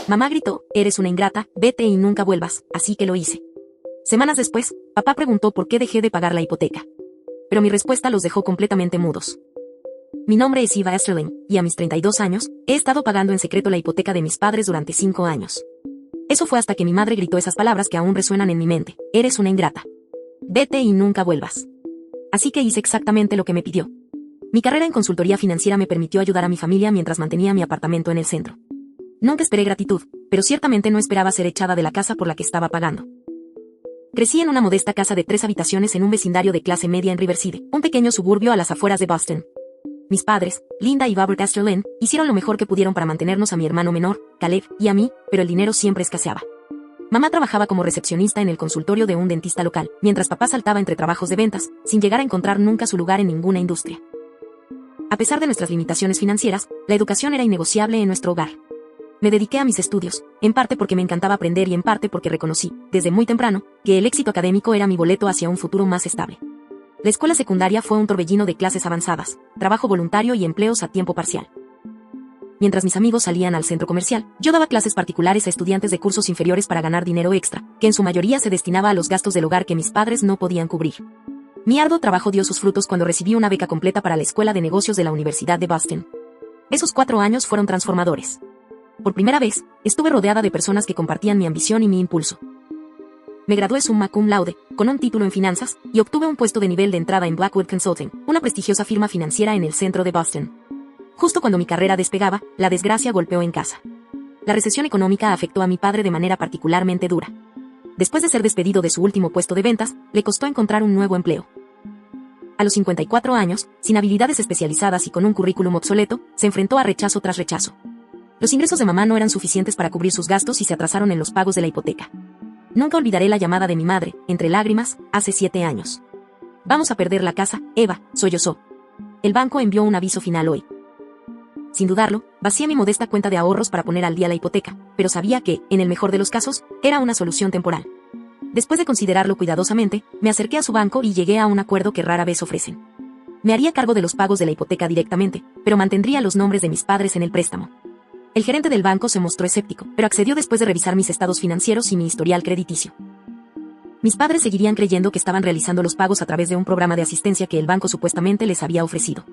Mamá gritó, eres una ingrata, vete y nunca vuelvas, así que lo hice. Semanas después, papá preguntó por qué dejé de pagar la hipoteca. Pero mi respuesta los dejó completamente mudos. Mi nombre es Eva Esterling, y a mis 32 años, he estado pagando en secreto la hipoteca de mis padres durante 5 años. Eso fue hasta que mi madre gritó esas palabras que aún resuenan en mi mente, eres una ingrata. Vete y nunca vuelvas. Así que hice exactamente lo que me pidió. Mi carrera en consultoría financiera me permitió ayudar a mi familia mientras mantenía mi apartamento en el centro. Nunca esperé gratitud, pero ciertamente no esperaba ser echada de la casa por la que estaba pagando. Crecí en una modesta casa de 3 habitaciones en un vecindario de clase media en Riverside, un pequeño suburbio a las afueras de Boston. Mis padres, Linda y Robert Esterling, hicieron lo mejor que pudieron para mantenernos a mi hermano menor, Caleb, y a mí, pero el dinero siempre escaseaba. Mamá trabajaba como recepcionista en el consultorio de un dentista local, mientras papá saltaba entre trabajos de ventas, sin llegar a encontrar nunca su lugar en ninguna industria. A pesar de nuestras limitaciones financieras, la educación era innegociable en nuestro hogar. Me dediqué a mis estudios, en parte porque me encantaba aprender y en parte porque reconocí, desde muy temprano, que el éxito académico era mi boleto hacia un futuro más estable. La escuela secundaria fue un torbellino de clases avanzadas, trabajo voluntario y empleos a tiempo parcial. Mientras mis amigos salían al centro comercial, yo daba clases particulares a estudiantes de cursos inferiores para ganar dinero extra, que en su mayoría se destinaba a los gastos del hogar que mis padres no podían cubrir. Mi arduo trabajo dio sus frutos cuando recibí una beca completa para la Escuela de Negocios de la Universidad de Boston. Esos 4 años fueron transformadores. Por primera vez, estuve rodeada de personas que compartían mi ambición y mi impulso. Me gradué summa cum laude, con un título en finanzas, y obtuve un puesto de nivel de entrada en Blackwood Consulting, una prestigiosa firma financiera en el centro de Boston. Justo cuando mi carrera despegaba, la desgracia golpeó en casa. La recesión económica afectó a mi padre de manera particularmente dura. Después de ser despedido de su último puesto de ventas, le costó encontrar un nuevo empleo. A los 54 años, sin habilidades especializadas y con un currículum obsoleto, se enfrentó a rechazo tras rechazo. Los ingresos de mamá no eran suficientes para cubrir sus gastos y se atrasaron en los pagos de la hipoteca. Nunca olvidaré la llamada de mi madre, entre lágrimas, hace 7 años. Vamos a perder la casa, Eva, sollozó. El banco envió un aviso final hoy. Sin dudarlo, vacié mi modesta cuenta de ahorros para poner al día la hipoteca, pero sabía que, en el mejor de los casos, era una solución temporal. Después de considerarlo cuidadosamente, me acerqué a su banco y llegué a un acuerdo que rara vez ofrecen. Me haría cargo de los pagos de la hipoteca directamente, pero mantendría los nombres de mis padres en el préstamo. El gerente del banco se mostró escéptico, pero accedió después de revisar mis estados financieros y mi historial crediticio. Mis padres seguirían creyendo que estaban realizando los pagos a través de un programa de asistencia que el banco supuestamente les había ofrecido.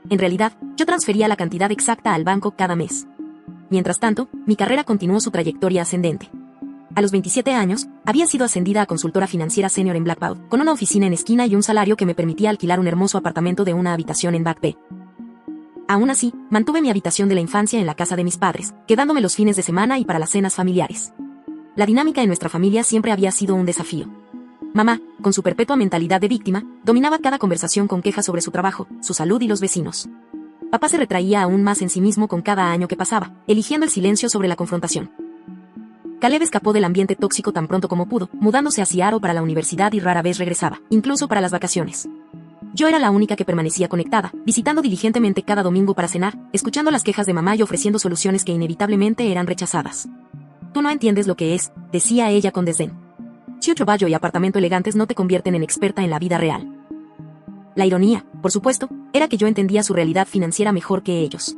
En realidad, yo transfería la cantidad exacta al banco cada mes. Mientras tanto, mi carrera continuó su trayectoria ascendente. A los 27 años, había sido ascendida a consultora financiera senior en Blackbaud, con una oficina en esquina y un salario que me permitía alquilar un hermoso apartamento de una habitación en Back Bay. Aún así, mantuve mi habitación de la infancia en la casa de mis padres, quedándome los fines de semana y para las cenas familiares. La dinámica en nuestra familia siempre había sido un desafío. Mamá, con su perpetua mentalidad de víctima, dominaba cada conversación con quejas sobre su trabajo, su salud y los vecinos. Papá se retraía aún más en sí mismo con cada año que pasaba, eligiendo el silencio sobre la confrontación. Caleb escapó del ambiente tóxico tan pronto como pudo, mudándose a Seattle para la universidad y rara vez regresaba, incluso para las vacaciones. Yo era la única que permanecía conectada, visitando diligentemente cada domingo para cenar, escuchando las quejas de mamá y ofreciendo soluciones que inevitablemente eran rechazadas. Tú no entiendes lo que es, decía ella con desdén. Si un trabajo y apartamento elegantes no te convierten en experta en la vida real. La ironía, por supuesto, era que yo entendía su realidad financiera mejor que ellos.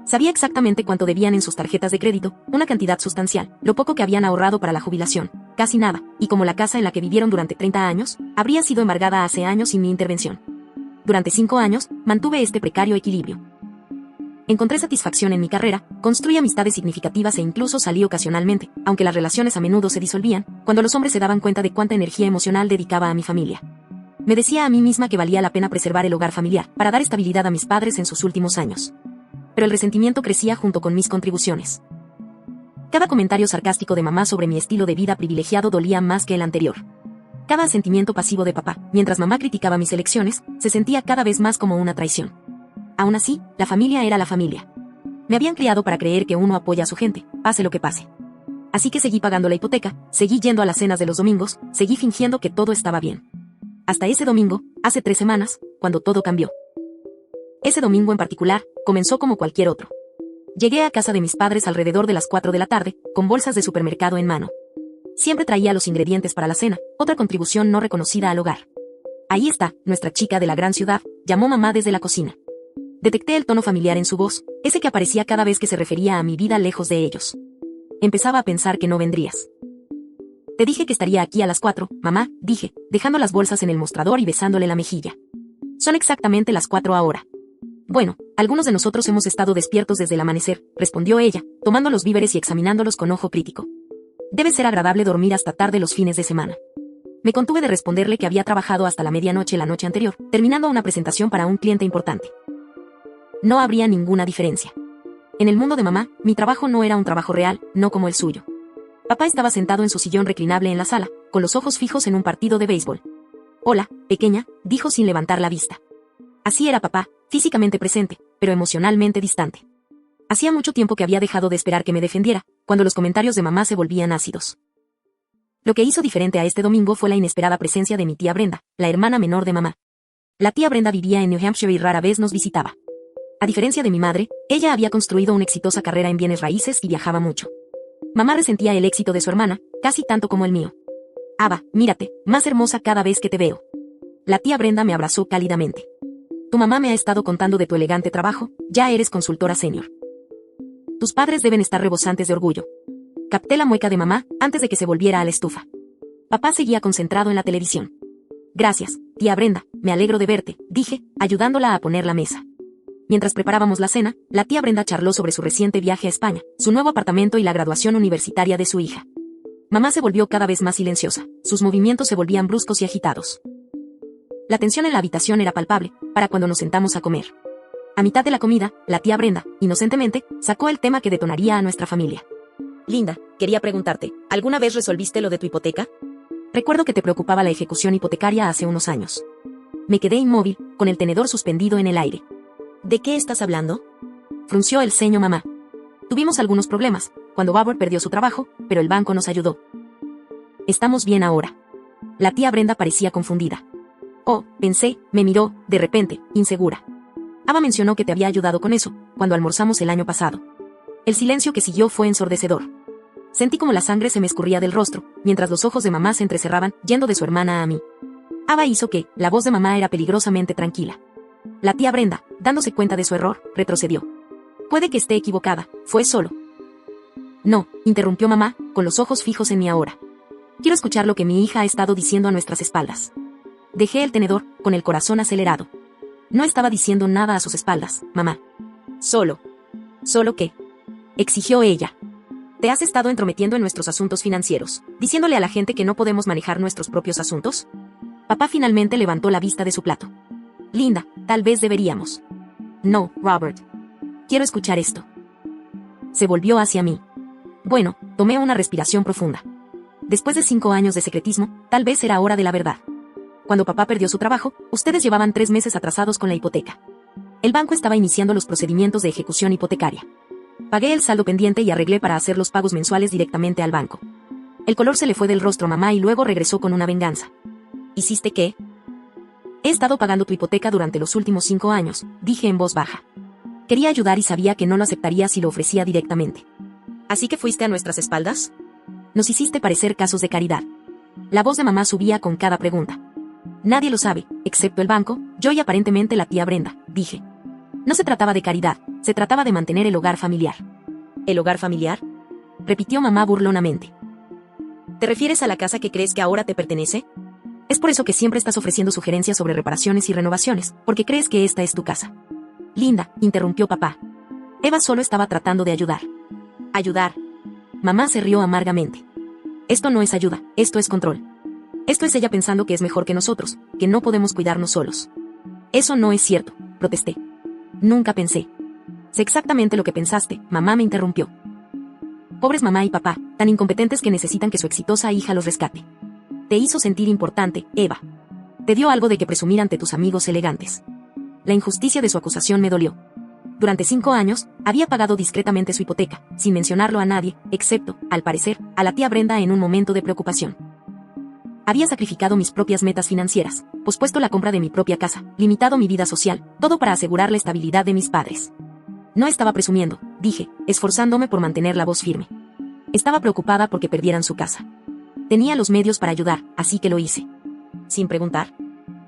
Sabía exactamente cuánto debían en sus tarjetas de crédito, una cantidad sustancial, lo poco que habían ahorrado para la jubilación, casi nada, y como la casa en la que vivieron durante 30 años, habría sido embargada hace años sin mi intervención. Durante 5 años, mantuve este precario equilibrio. Encontré satisfacción en mi carrera, construí amistades significativas e incluso salí ocasionalmente, aunque las relaciones a menudo se disolvían, cuando los hombres se daban cuenta de cuánta energía emocional dedicaba a mi familia. Me decía a mí misma que valía la pena preservar el hogar familiar, para dar estabilidad a mis padres en sus últimos años. Pero el resentimiento crecía junto con mis contribuciones. Cada comentario sarcástico de mamá sobre mi estilo de vida privilegiado dolía más que el anterior. Cada asentimiento pasivo de papá, mientras mamá criticaba mis elecciones, se sentía cada vez más como una traición. Aún así, la familia era la familia. Me habían criado para creer que uno apoya a su gente, pase lo que pase. Así que seguí pagando la hipoteca, seguí yendo a las cenas de los domingos, seguí fingiendo que todo estaba bien. Hasta ese domingo, hace 3 semanas, cuando todo cambió. Ese domingo en particular, comenzó como cualquier otro. Llegué a casa de mis padres alrededor de las 4 de la tarde, con bolsas de supermercado en mano. Siempre traía los ingredientes para la cena, otra contribución no reconocida al hogar. Ahí está, nuestra chica de la gran ciudad, llamó mamá desde la cocina. Detecté el tono familiar en su voz, ese que aparecía cada vez que se refería a mi vida lejos de ellos. Empezaba a pensar que no vendrías. Te dije que estaría aquí a las 4, mamá, dije, dejando las bolsas en el mostrador y besándole la mejilla. Son exactamente las 4 ahora. Bueno, algunos de nosotros hemos estado despiertos desde el amanecer, respondió ella, tomando los víveres y examinándolos con ojo crítico. Debe ser agradable dormir hasta tarde los fines de semana. Me contuve de responderle que había trabajado hasta la medianoche la noche anterior, terminando una presentación para un cliente importante. No habría ninguna diferencia. En el mundo de mamá, mi trabajo no era un trabajo real, no como el suyo. Papá estaba sentado en su sillón reclinable en la sala, con los ojos fijos en un partido de béisbol. Hola, pequeña, dijo sin levantar la vista. Así era papá, físicamente presente, pero emocionalmente distante. Hacía mucho tiempo que había dejado de esperar que me defendiera, cuando los comentarios de mamá se volvían ácidos. Lo que hizo diferente a este domingo fue la inesperada presencia de mi tía Brenda, la hermana menor de mamá. La tía Brenda vivía en New Hampshire y rara vez nos visitaba. A diferencia de mi madre, ella había construido una exitosa carrera en bienes raíces y viajaba mucho. Mamá resentía el éxito de su hermana, casi tanto como el mío. Ava, mírate, más hermosa cada vez que te veo. La tía Brenda me abrazó cálidamente. Tu mamá me ha estado contando de tu elegante trabajo, ya eres consultora senior. Tus padres deben estar rebosantes de orgullo. Capté la mueca de mamá antes de que se volviera a la estufa. Papá seguía concentrado en la televisión. Gracias, tía Brenda, me alegro de verte, dije, ayudándola a poner la mesa. Mientras preparábamos la cena, la tía Brenda charló sobre su reciente viaje a España, su nuevo apartamento y la graduación universitaria de su hija. Mamá se volvió cada vez más silenciosa, sus movimientos se volvían bruscos y agitados. La tensión en la habitación era palpable, para cuando nos sentamos a comer. A mitad de la comida, la tía Brenda, inocentemente, sacó el tema que detonaría a nuestra familia. Linda, quería preguntarte, ¿alguna vez resolviste lo de tu hipoteca? Recuerdo que te preocupaba la ejecución hipotecaria hace unos años. Me quedé inmóvil, con el tenedor suspendido en el aire. ¿De qué estás hablando? Frunció el ceño mamá. Tuvimos algunos problemas, cuando Robert perdió su trabajo, pero el banco nos ayudó. Estamos bien ahora. La tía Brenda parecía confundida. Oh, pensé, me miró, de repente, insegura. Ava mencionó que te había ayudado con eso, cuando almorzamos el año pasado. El silencio que siguió fue ensordecedor. Sentí como la sangre se me escurría del rostro, mientras los ojos de mamá se entrecerraban, yendo de su hermana a mí. Ava hizo que, la voz de mamá era peligrosamente tranquila. La tía Brenda, dándose cuenta de su error, retrocedió. Puede que esté equivocada, fue solo. No, interrumpió mamá, con los ojos fijos en mí ahora. Quiero escuchar lo que mi hija ha estado diciendo a nuestras espaldas. Dejé el tenedor, con el corazón acelerado. No estaba diciendo nada a sus espaldas, mamá. Solo. ¿Solo qué? Exigió ella. ¿Te has estado entrometiendo en nuestros asuntos financieros, diciéndole a la gente que no podemos manejar nuestros propios asuntos? Papá finalmente levantó la vista de su plato. Linda, tal vez deberíamos. No, Robert. Quiero escuchar esto. Se volvió hacia mí. Bueno, tomé una respiración profunda. Después de 5 años de secretismo, tal vez era hora de la verdad. Cuando papá perdió su trabajo, ustedes llevaban 3 meses atrasados con la hipoteca. El banco estaba iniciando los procedimientos de ejecución hipotecaria. Pagué el saldo pendiente y arreglé para hacer los pagos mensuales directamente al banco. El color se le fue del rostro a mamá y luego regresó con una venganza. ¿Hiciste qué? He estado pagando tu hipoteca durante los últimos 5 años, dije en voz baja. Quería ayudar y sabía que no lo aceptaría si lo ofrecía directamente. ¿Así que fuiste a nuestras espaldas? Nos hiciste parecer casos de caridad. La voz de mamá subía con cada pregunta. Nadie lo sabe, excepto el banco, yo y aparentemente la tía Brenda, dije. No se trataba de caridad, se trataba de mantener el hogar familiar. ¿El hogar familiar? Repitió mamá burlonamente. ¿Te refieres a la casa que crees que ahora te pertenece? Es por eso que siempre estás ofreciendo sugerencias sobre reparaciones y renovaciones, porque crees que esta es tu casa. Linda, interrumpió papá. Eva solo estaba tratando de ayudar. Ayudar. Mamá se rió amargamente. Esto no es ayuda, esto es control. Esto es ella pensando que es mejor que nosotros, que no podemos cuidarnos solos. Eso no es cierto, protesté. Nunca pensé. Sé exactamente lo que pensaste, mamá me interrumpió. Pobres mamá y papá, tan incompetentes que necesitan que su exitosa hija los rescate. Te hizo sentir importante, Eva. Te dio algo de que presumir ante tus amigos elegantes. La injusticia de su acusación me dolió. Durante 5 años, había pagado discretamente su hipoteca, sin mencionarlo a nadie, excepto, al parecer, a la tía Brenda en un momento de preocupación. Había sacrificado mis propias metas financieras, pospuesto la compra de mi propia casa, limitado mi vida social, todo para asegurar la estabilidad de mis padres. No estaba presumiendo, dije, esforzándome por mantener la voz firme. Estaba preocupada porque perdieran su casa. Tenía los medios para ayudar, así que lo hice. Sin preguntar.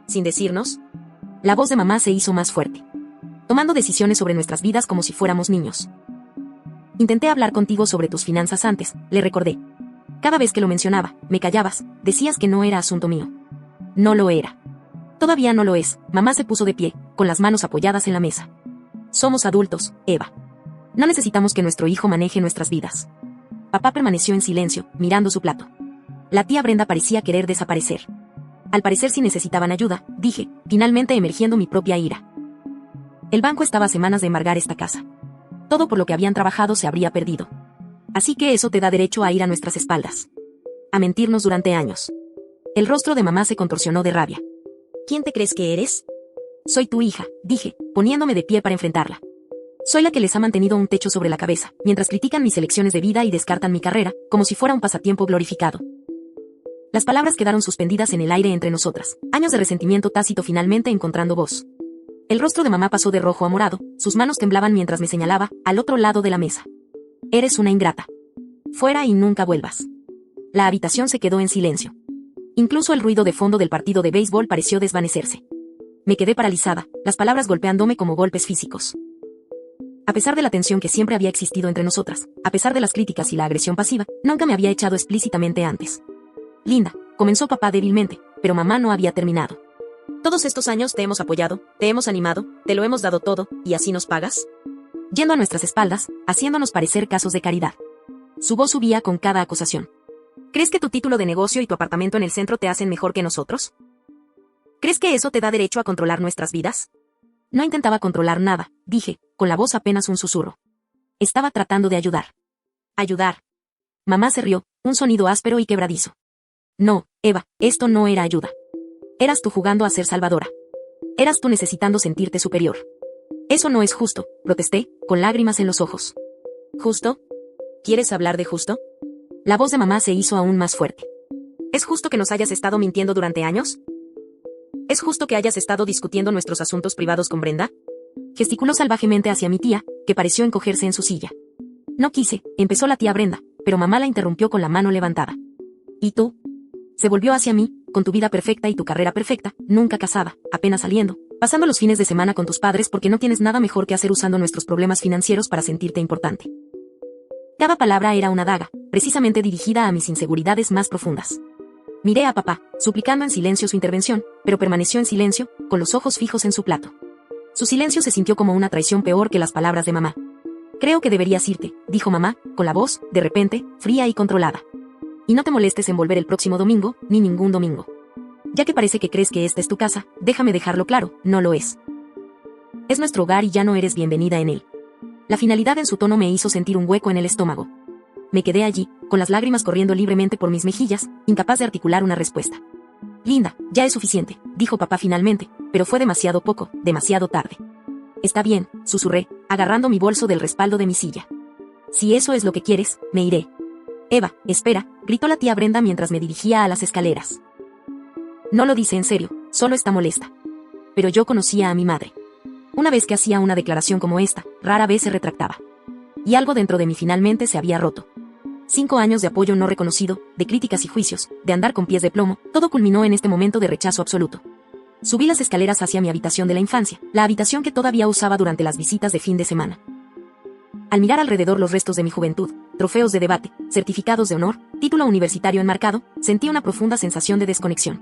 Sin decirnos. La voz de mamá se hizo más fuerte. Tomando decisiones sobre nuestras vidas como si fuéramos niños. Intenté hablar contigo sobre tus finanzas antes, le recordé. Cada vez que lo mencionaba, me callabas, decías que no era asunto mío. No lo era. Todavía no lo es. Mamá se puso de pie, con las manos apoyadas en la mesa. Somos adultos, Eva. No necesitamos que nuestro hijo maneje nuestras vidas. Papá permaneció en silencio, mirando su plato. La tía Brenda parecía querer desaparecer. Al parecer si necesitaban ayuda, dije, finalmente emergiendo mi propia ira. El banco estaba a semanas de embargar esta casa. Todo por lo que habían trabajado se habría perdido. Así que eso te da derecho a ir a nuestras espaldas. A mentirnos durante años. El rostro de mamá se contorsionó de rabia. ¿Quién te crees que eres? Soy tu hija, dije, poniéndome de pie para enfrentarla. Soy la que les ha mantenido un techo sobre la cabeza, mientras critican mis elecciones de vida y descartan mi carrera, como si fuera un pasatiempo glorificado. Las palabras quedaron suspendidas en el aire entre nosotras, años de resentimiento tácito finalmente encontrando voz. El rostro de mamá pasó de rojo a morado, sus manos temblaban mientras me señalaba, al otro lado de la mesa. Eres una ingrata. Fuera y nunca vuelvas. La habitación se quedó en silencio. Incluso el ruido de fondo del partido de béisbol pareció desvanecerse. Me quedé paralizada, las palabras golpeándome como golpes físicos. A pesar de la tensión que siempre había existido entre nosotras, a pesar de las críticas y la agresión pasiva, nunca me había echado explícitamente antes. Linda, comenzó papá débilmente, pero mamá no había terminado. Todos estos años te hemos apoyado, te hemos animado, te lo hemos dado todo, ¿y así nos pagas? Yendo a nuestras espaldas, haciéndonos parecer casos de caridad. Su voz subía con cada acusación. ¿Crees que tu título de negocio y tu apartamento en el centro te hacen mejor que nosotros? ¿Crees que eso te da derecho a controlar nuestras vidas? No intentaba controlar nada, dije, con la voz apenas un susurro. Estaba tratando de ayudar. Ayudar. Mamá se rió, un sonido áspero y quebradizo. No, Eva, esto no era ayuda. Eras tú jugando a ser salvadora. Eras tú necesitando sentirte superior. Eso no es justo, protesté, con lágrimas en los ojos. ¿Justo? ¿Quieres hablar de justo? La voz de mamá se hizo aún más fuerte. ¿Es justo que nos hayas estado mintiendo durante años? ¿Es justo que hayas estado discutiendo nuestros asuntos privados con Brenda? Gesticuló salvajemente hacia mi tía, que pareció encogerse en su silla. No quise, empezó la tía Brenda, pero mamá la interrumpió con la mano levantada. ¿Y tú? Se volvió hacia mí, con tu vida perfecta y tu carrera perfecta, nunca casada, apenas saliendo, pasando los fines de semana con tus padres porque no tienes nada mejor que hacer usando nuestros problemas financieros para sentirte importante. Cada palabra era una daga, precisamente dirigida a mis inseguridades más profundas. Miré a papá, suplicando en silencio su intervención, pero permaneció en silencio, con los ojos fijos en su plato. Su silencio se sintió como una traición peor que las palabras de mamá. Creo que deberías irte, dijo mamá, con la voz, de repente, fría y controlada. Y no te molestes en volver el próximo domingo, ni ningún domingo. Ya que parece que crees que esta es tu casa, déjame dejarlo claro, no lo es. Es nuestro hogar y ya no eres bienvenida en él. La finalidad en su tono me hizo sentir un hueco en el estómago. Me quedé allí, con las lágrimas corriendo libremente por mis mejillas, incapaz de articular una respuesta. Linda, ya es suficiente, dijo papá finalmente, pero fue demasiado poco, demasiado tarde. Está bien, susurré, agarrando mi bolso del respaldo de mi silla. Si eso es lo que quieres, me iré. Eva, espera, gritó la tía Brenda mientras me dirigía a las escaleras. No lo dice en serio, solo está molesta. Pero yo conocía a mi madre. Una vez que hacía una declaración como esta, rara vez se retractaba. Y algo dentro de mí finalmente se había roto. 5 años de apoyo no reconocido, de críticas y juicios, de andar con pies de plomo, todo culminó en este momento de rechazo absoluto. Subí las escaleras hacia mi habitación de la infancia, la habitación que todavía usaba durante las visitas de fin de semana. Al mirar alrededor los restos de mi juventud, trofeos de debate, certificados de honor, título universitario enmarcado, sentí una profunda sensación de desconexión.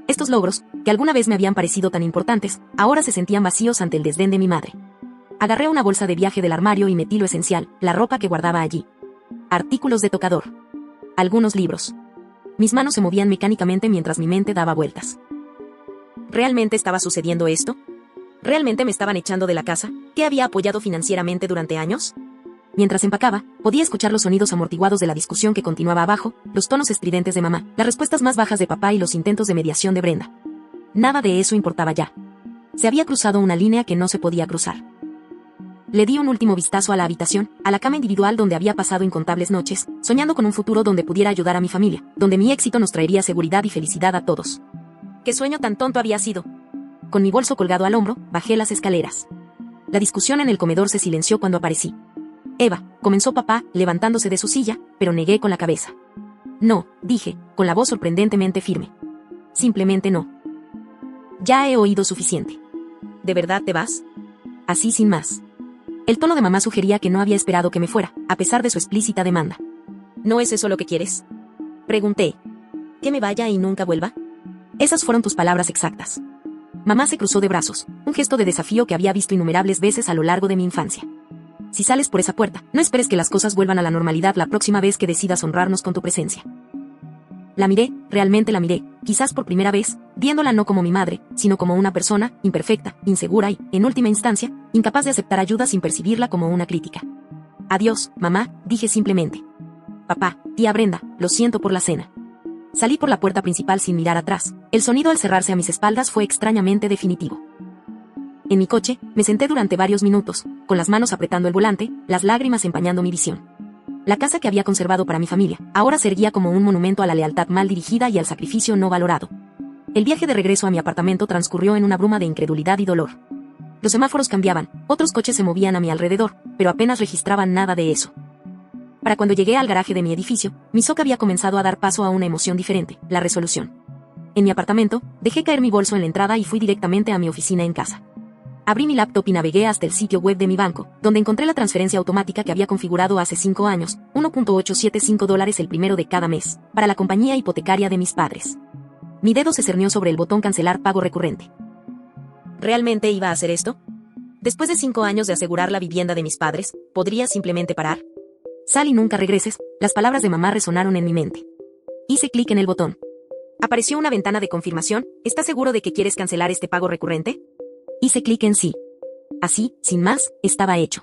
Estos logros, que alguna vez me habían parecido tan importantes, ahora se sentían vacíos ante el desdén de mi madre. Agarré una bolsa de viaje del armario y metí lo esencial, la ropa que guardaba allí. Artículos de tocador. Algunos libros. Mis manos se movían mecánicamente mientras mi mente daba vueltas. ¿Realmente estaba sucediendo esto? ¿Realmente me estaban echando de la casa, que había apoyado financieramente durante años? Mientras empacaba, podía escuchar los sonidos amortiguados de la discusión que continuaba abajo, los tonos estridentes de mamá, las respuestas más bajas de papá y los intentos de mediación de Brenda. Nada de eso importaba ya. Se había cruzado una línea que no se podía cruzar. Le di un último vistazo a la habitación, a la cama individual donde había pasado incontables noches, soñando con un futuro donde pudiera ayudar a mi familia, donde mi éxito nos traería seguridad y felicidad a todos. ¿Qué sueño tan tonto había sido? Con mi bolso colgado al hombro, bajé las escaleras. La discusión en el comedor se silenció cuando aparecí. Eva, comenzó papá, levantándose de su silla, pero negué con la cabeza. No, dije, con la voz sorprendentemente firme. Simplemente no. Ya he oído suficiente. ¿De verdad te vas? Así sin más. El tono de mamá sugería que no había esperado que me fuera, a pesar de su explícita demanda. ¿No es eso lo que quieres? Pregunté. ¿Que me vaya y nunca vuelva? Esas fueron tus palabras exactas. Mamá se cruzó de brazos, un gesto de desafío que había visto innumerables veces a lo largo de mi infancia. Si sales por esa puerta, no esperes que las cosas vuelvan a la normalidad la próxima vez que decidas honrarnos con tu presencia. La miré, realmente la miré, quizás por primera vez, viéndola no como mi madre, sino como una persona, imperfecta, insegura y, en última instancia, incapaz de aceptar ayuda sin percibirla como una crítica. Adiós, mamá, dije simplemente. Papá, tía Brenda, lo siento por la cena. Salí por la puerta principal sin mirar atrás. El sonido al cerrarse a mis espaldas fue extrañamente definitivo. En mi coche, me senté durante varios minutos, con las manos apretando el volante, las lágrimas empañando mi visión. La casa que había conservado para mi familia, ahora se erguía como un monumento a la lealtad mal dirigida y al sacrificio no valorado. El viaje de regreso a mi apartamento transcurrió en una bruma de incredulidad y dolor. Los semáforos cambiaban, otros coches se movían a mi alrededor, pero apenas registraban nada de eso. Para cuando llegué al garaje de mi edificio, mi SOC había comenzado a dar paso a una emoción diferente, la resolución. En mi apartamento, dejé caer mi bolso en la entrada y fui directamente a mi oficina en casa. Abrí mi laptop y navegué hasta el sitio web de mi banco, donde encontré la transferencia automática que había configurado hace 5 años, $1.875 el primero de cada mes, para la compañía hipotecaria de mis padres. Mi dedo se cernió sobre el botón cancelar pago recurrente. ¿Realmente iba a hacer esto? Después de 5 años de asegurar la vivienda de mis padres, ¿podría simplemente parar? Sal y nunca regreses, las palabras de mamá resonaron en mi mente. Hice clic en el botón. Apareció una ventana de confirmación. ¿Estás seguro de que quieres cancelar este pago recurrente? Hice clic en sí. Así, sin más, estaba hecho.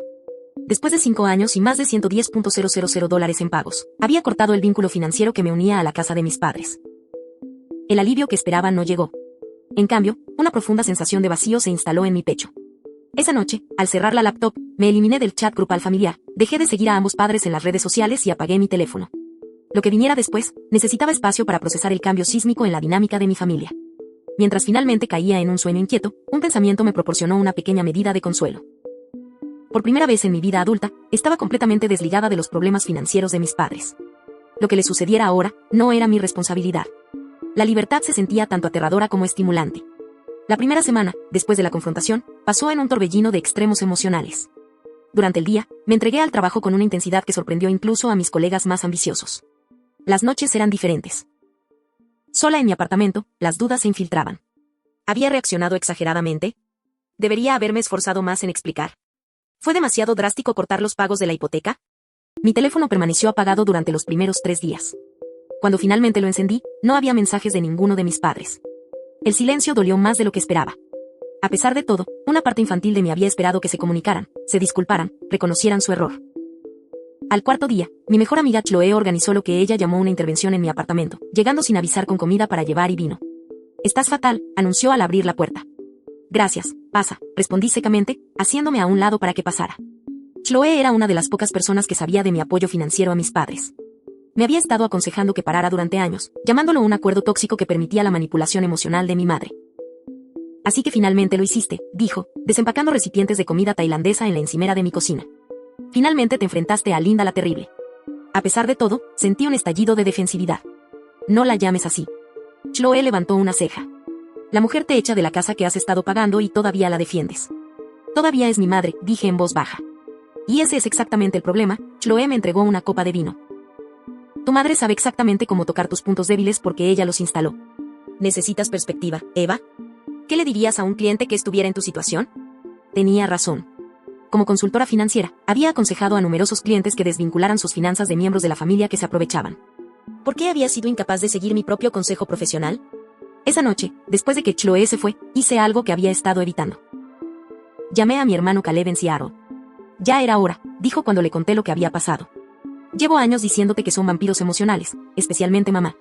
Después de 5 años y más de $110.000 en pagos, había cortado el vínculo financiero que me unía a la casa de mis padres. El alivio que esperaba no llegó. En cambio, una profunda sensación de vacío se instaló en mi pecho. Esa noche, al cerrar la laptop, me eliminé del chat grupal familiar, dejé de seguir a ambos padres en las redes sociales y apagué mi teléfono. Lo que viniera después, necesitaba espacio para procesar el cambio sísmico en la dinámica de mi familia. Mientras finalmente caía en un sueño inquieto, un pensamiento me proporcionó una pequeña medida de consuelo. Por primera vez en mi vida adulta, estaba completamente desligada de los problemas financieros de mis padres. Lo que les sucediera ahora, no era mi responsabilidad. La libertad se sentía tanto aterradora como estimulante. La primera semana, después de la confrontación, pasó en un torbellino de extremos emocionales. Durante el día, me entregué al trabajo con una intensidad que sorprendió incluso a mis colegas más ambiciosos. Las noches eran diferentes. Sola en mi apartamento, las dudas se infiltraban. ¿Había reaccionado exageradamente? ¿Debería haberme esforzado más en explicar? ¿Fue demasiado drástico cortar los pagos de la hipoteca? Mi teléfono permaneció apagado durante los primeros 3 días. Cuando finalmente lo encendí, no había mensajes de ninguno de mis padres. El silencio dolió más de lo que esperaba. A pesar de todo, una parte infantil de mí había esperado que se comunicaran, se disculparan, reconocieran su error. Al cuarto día, mi mejor amiga Chloe organizó lo que ella llamó una intervención en mi apartamento, llegando sin avisar con comida para llevar y vino. «Estás fatal», anunció al abrir la puerta. «Gracias, pasa», respondí secamente, haciéndome a un lado para que pasara. Chloe era una de las pocas personas que sabía de mi apoyo financiero a mis padres. Me había estado aconsejando que parara durante años, llamándolo un acuerdo tóxico que permitía la manipulación emocional de mi madre. «Así que finalmente lo hiciste», dijo, desempacando recipientes de comida tailandesa en la encimera de mi cocina. «Finalmente te enfrentaste a Linda la Terrible». A pesar de todo, sentí un estallido de defensividad. «No la llames así». Chloe levantó una ceja. «La mujer te echa de la casa que has estado pagando y todavía la defiendes». «Todavía es mi madre», dije en voz baja. «Y ese es exactamente el problema», Chloe me entregó una copa de vino. «Tu madre sabe exactamente cómo tocar tus puntos débiles porque ella los instaló». «¿Necesitas perspectiva, Eva? ¿Qué le dirías a un cliente que estuviera en tu situación?» Tenía razón. Como consultora financiera, había aconsejado a numerosos clientes que desvincularan sus finanzas de miembros de la familia que se aprovechaban. ¿Por qué había sido incapaz de seguir mi propio consejo profesional? Esa noche, después de que Chloe se fue, hice algo que había estado evitando. Llamé a mi hermano Caleb en Seattle. «Ya era hora», dijo cuando le conté lo que había pasado. «Llevo años diciéndote que son vampiros emocionales, especialmente mamá».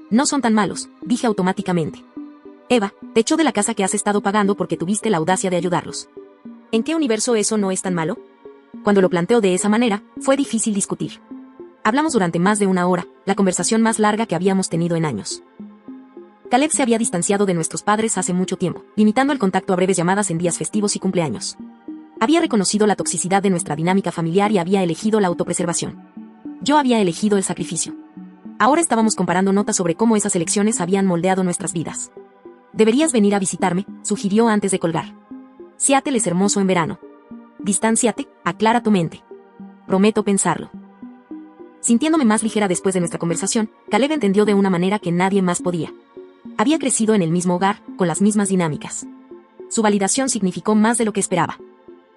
«No son tan malos», dije automáticamente. «Eva, te echó de la casa que has estado pagando porque tuviste la audacia de ayudarlos». ¿En qué universo eso no es tan malo? Cuando lo planteo de esa manera, fue difícil discutir. Hablamos durante más de 1 hora, la conversación más larga que habíamos tenido en años. Caleb se había distanciado de nuestros padres hace mucho tiempo, limitando el contacto a breves llamadas en días festivos y cumpleaños. Había reconocido la toxicidad de nuestra dinámica familiar y había elegido la autopreservación. Yo había elegido el sacrificio. Ahora estábamos comparando notas sobre cómo esas elecciones habían moldeado nuestras vidas. «Deberías venir a visitarme», sugirió antes de colgar. «Seattle es hermoso en verano». Distánciate, aclara tu mente. Prometo pensarlo. Sintiéndome más ligera después de nuestra conversación, Caleb entendió de una manera que nadie más podía. Había crecido en el mismo hogar, con las mismas dinámicas. Su validación significó más de lo que esperaba.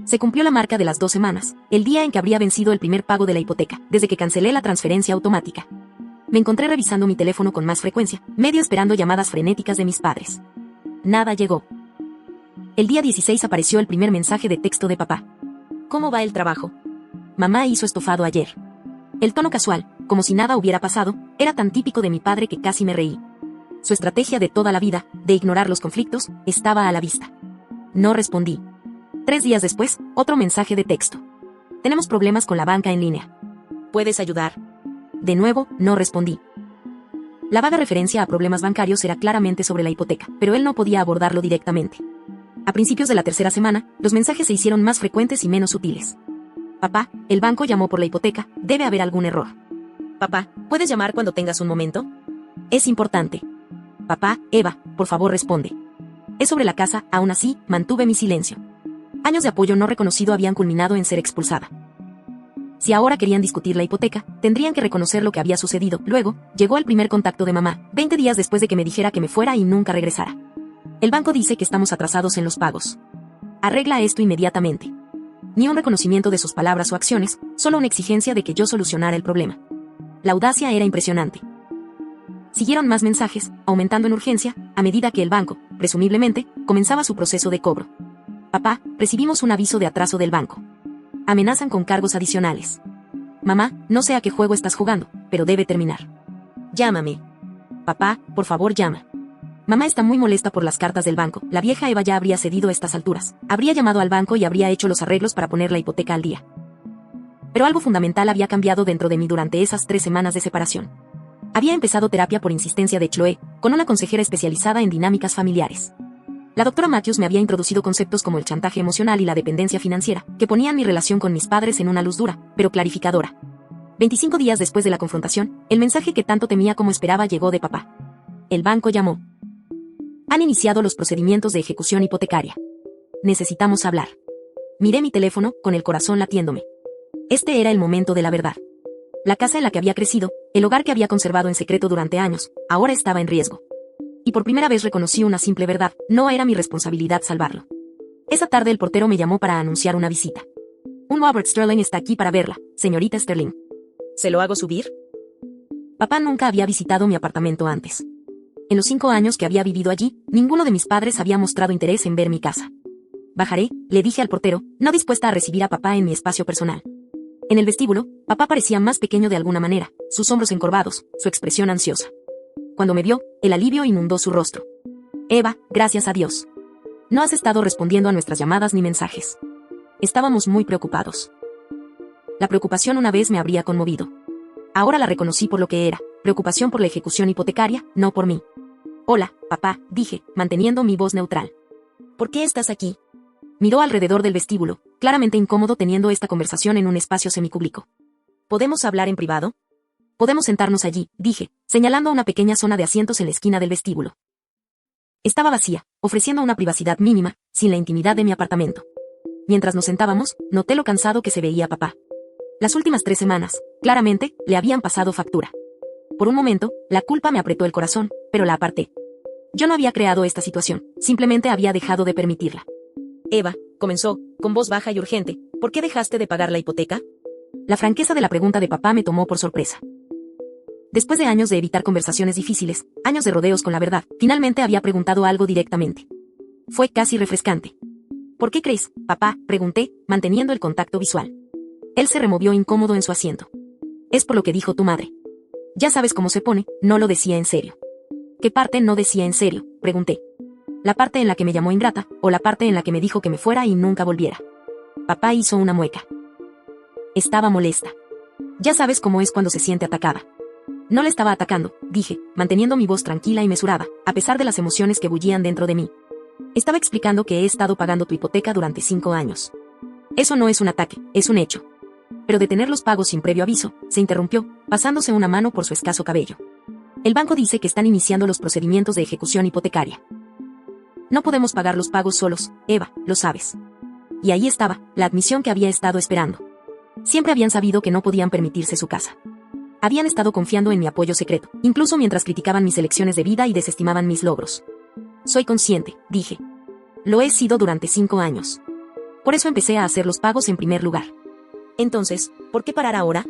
Se cumplió la marca de las 2 semanas, el día en que habría vencido el primer pago de la hipoteca, desde que cancelé la transferencia automática. Me encontré revisando mi teléfono con más frecuencia, medio esperando llamadas frenéticas de mis padres. Nada llegó. El día 16 apareció el primer mensaje de texto de papá. ¿Cómo va el trabajo? Mamá hizo estofado ayer. El tono casual, como si nada hubiera pasado, era tan típico de mi padre que casi me reí. Su estrategia de toda la vida, de ignorar los conflictos, estaba a la vista. No respondí. 3 días después, otro mensaje de texto. Tenemos problemas con la banca en línea. ¿Puedes ayudar? De nuevo, no respondí. La vaga referencia a problemas bancarios era claramente sobre la hipoteca, pero él no podía abordarlo directamente. A principios de la 3ª semana, los mensajes se hicieron más frecuentes y menos sutiles. Papá, el banco llamó por la hipoteca, debe haber algún error. Papá, ¿puedes llamar cuando tengas un momento? Es importante. Papá, Eva, por favor responde. Es sobre la casa, aún así, mantuve mi silencio. Años de apoyo no reconocido habían culminado en ser expulsada. Si ahora querían discutir la hipoteca, tendrían que reconocer lo que había sucedido. Luego, llegó el primer contacto de mamá, 20 días después de que me dijera que me fuera y nunca regresara. El banco dice que estamos atrasados en los pagos. Arregla esto inmediatamente. Ni un reconocimiento de sus palabras o acciones, solo una exigencia de que yo solucionara el problema. La audacia era impresionante. Siguieron más mensajes, aumentando en urgencia, a medida que el banco, presumiblemente, comenzaba su proceso de cobro. Papá, recibimos un aviso de atraso del banco. Amenazan con cargos adicionales. Mamá, no sé a qué juego estás jugando, pero debe terminar. Llámame. Papá, por favor llama. Mamá está muy molesta por las cartas del banco. La vieja Eva ya habría cedido a estas alturas. Habría llamado al banco y habría hecho los arreglos para poner la hipoteca al día. Pero algo fundamental había cambiado dentro de mí durante esas 3 semanas de separación. Había empezado terapia por insistencia de Chloe, con una consejera especializada en dinámicas familiares. La doctora Matthews me había introducido conceptos como el chantaje emocional y la dependencia financiera, que ponían mi relación con mis padres en una luz dura, pero clarificadora. 25 días después de la confrontación, el mensaje que tanto temía como esperaba llegó de papá. El banco llamó. Han iniciado los procedimientos de ejecución hipotecaria. Necesitamos hablar. Miré mi teléfono, con el corazón latiéndome. Este era el momento de la verdad. La casa en la que había crecido, el hogar que había conservado en secreto durante años, ahora estaba en riesgo. Y por primera vez reconocí una simple verdad, no era mi responsabilidad salvarlo. Esa tarde el portero me llamó para anunciar una visita. Un Robert Sterling está aquí para verla, señorita Sterling. ¿Se lo hago subir? Papá nunca había visitado mi apartamento antes. En los 5 años que había vivido allí, ninguno de mis padres había mostrado interés en ver mi casa. Bajaré, le dije al portero, no dispuesta a recibir a papá en mi espacio personal. En el vestíbulo, papá parecía más pequeño de alguna manera, sus hombros encorvados, su expresión ansiosa. Cuando me vio, el alivio inundó su rostro. Eva, gracias a Dios. No has estado respondiendo a nuestras llamadas ni mensajes. Estábamos muy preocupados. La preocupación una vez me habría conmovido. Ahora la reconocí por lo que era, preocupación por la ejecución hipotecaria, no por mí. Hola, papá, dije, manteniendo mi voz neutral. ¿Por qué estás aquí? Miró alrededor del vestíbulo, claramente incómodo teniendo esta conversación en un espacio semicúbico. ¿Podemos hablar en privado? Podemos sentarnos allí, dije, señalando una pequeña zona de asientos en la esquina del vestíbulo. Estaba vacía, ofreciendo una privacidad mínima, sin la intimidad de mi apartamento. Mientras nos sentábamos, noté lo cansado que se veía papá. Las últimas 3 semanas, claramente, le habían pasado factura. Por un momento, la culpa me apretó el corazón, pero la aparté. Yo no había creado esta situación, simplemente había dejado de permitirla. Eva, comenzó, con voz baja y urgente, ¿por qué dejaste de pagar la hipoteca? La franqueza de la pregunta de papá me tomó por sorpresa. Después de años de evitar conversaciones difíciles, años de rodeos con la verdad, finalmente había preguntado algo directamente. Fue casi refrescante. ¿Por qué crees, papá?, pregunté, manteniendo el contacto visual. Él se removió incómodo en su asiento. Es por lo que dijo tu madre. Ya sabes cómo se pone, no lo decía en serio. ¿Qué parte no decía en serio?, pregunté. ¿La parte en la que me llamó ingrata, o la parte en la que me dijo que me fuera y nunca volviera? Papá hizo una mueca. Estaba molesta. Ya sabes cómo es cuando se siente atacada. No le estaba atacando, dije, manteniendo mi voz tranquila y mesurada, a pesar de las emociones que bullían dentro de mí. Estaba explicando que he estado pagando tu hipoteca durante 5 años. Eso no es un ataque, es un hecho. Pero detener los pagos sin previo aviso, se interrumpió, pasándose una mano por su escaso cabello. El banco dice que están iniciando los procedimientos de ejecución hipotecaria. No podemos pagar los pagos solos, Eva, lo sabes. y ahí estaba, la admisión que había estado esperando. Siempre habían sabido que no podían permitirse su casa. Habían estado confiando en mi apoyo secreto, incluso mientras criticaban mis elecciones de vida y desestimaban mis logros. Soy consciente, dije. Lo he sido durante 5 años. Por eso empecé a hacer los pagos en primer lugar. Entonces, ¿por qué parar ahora?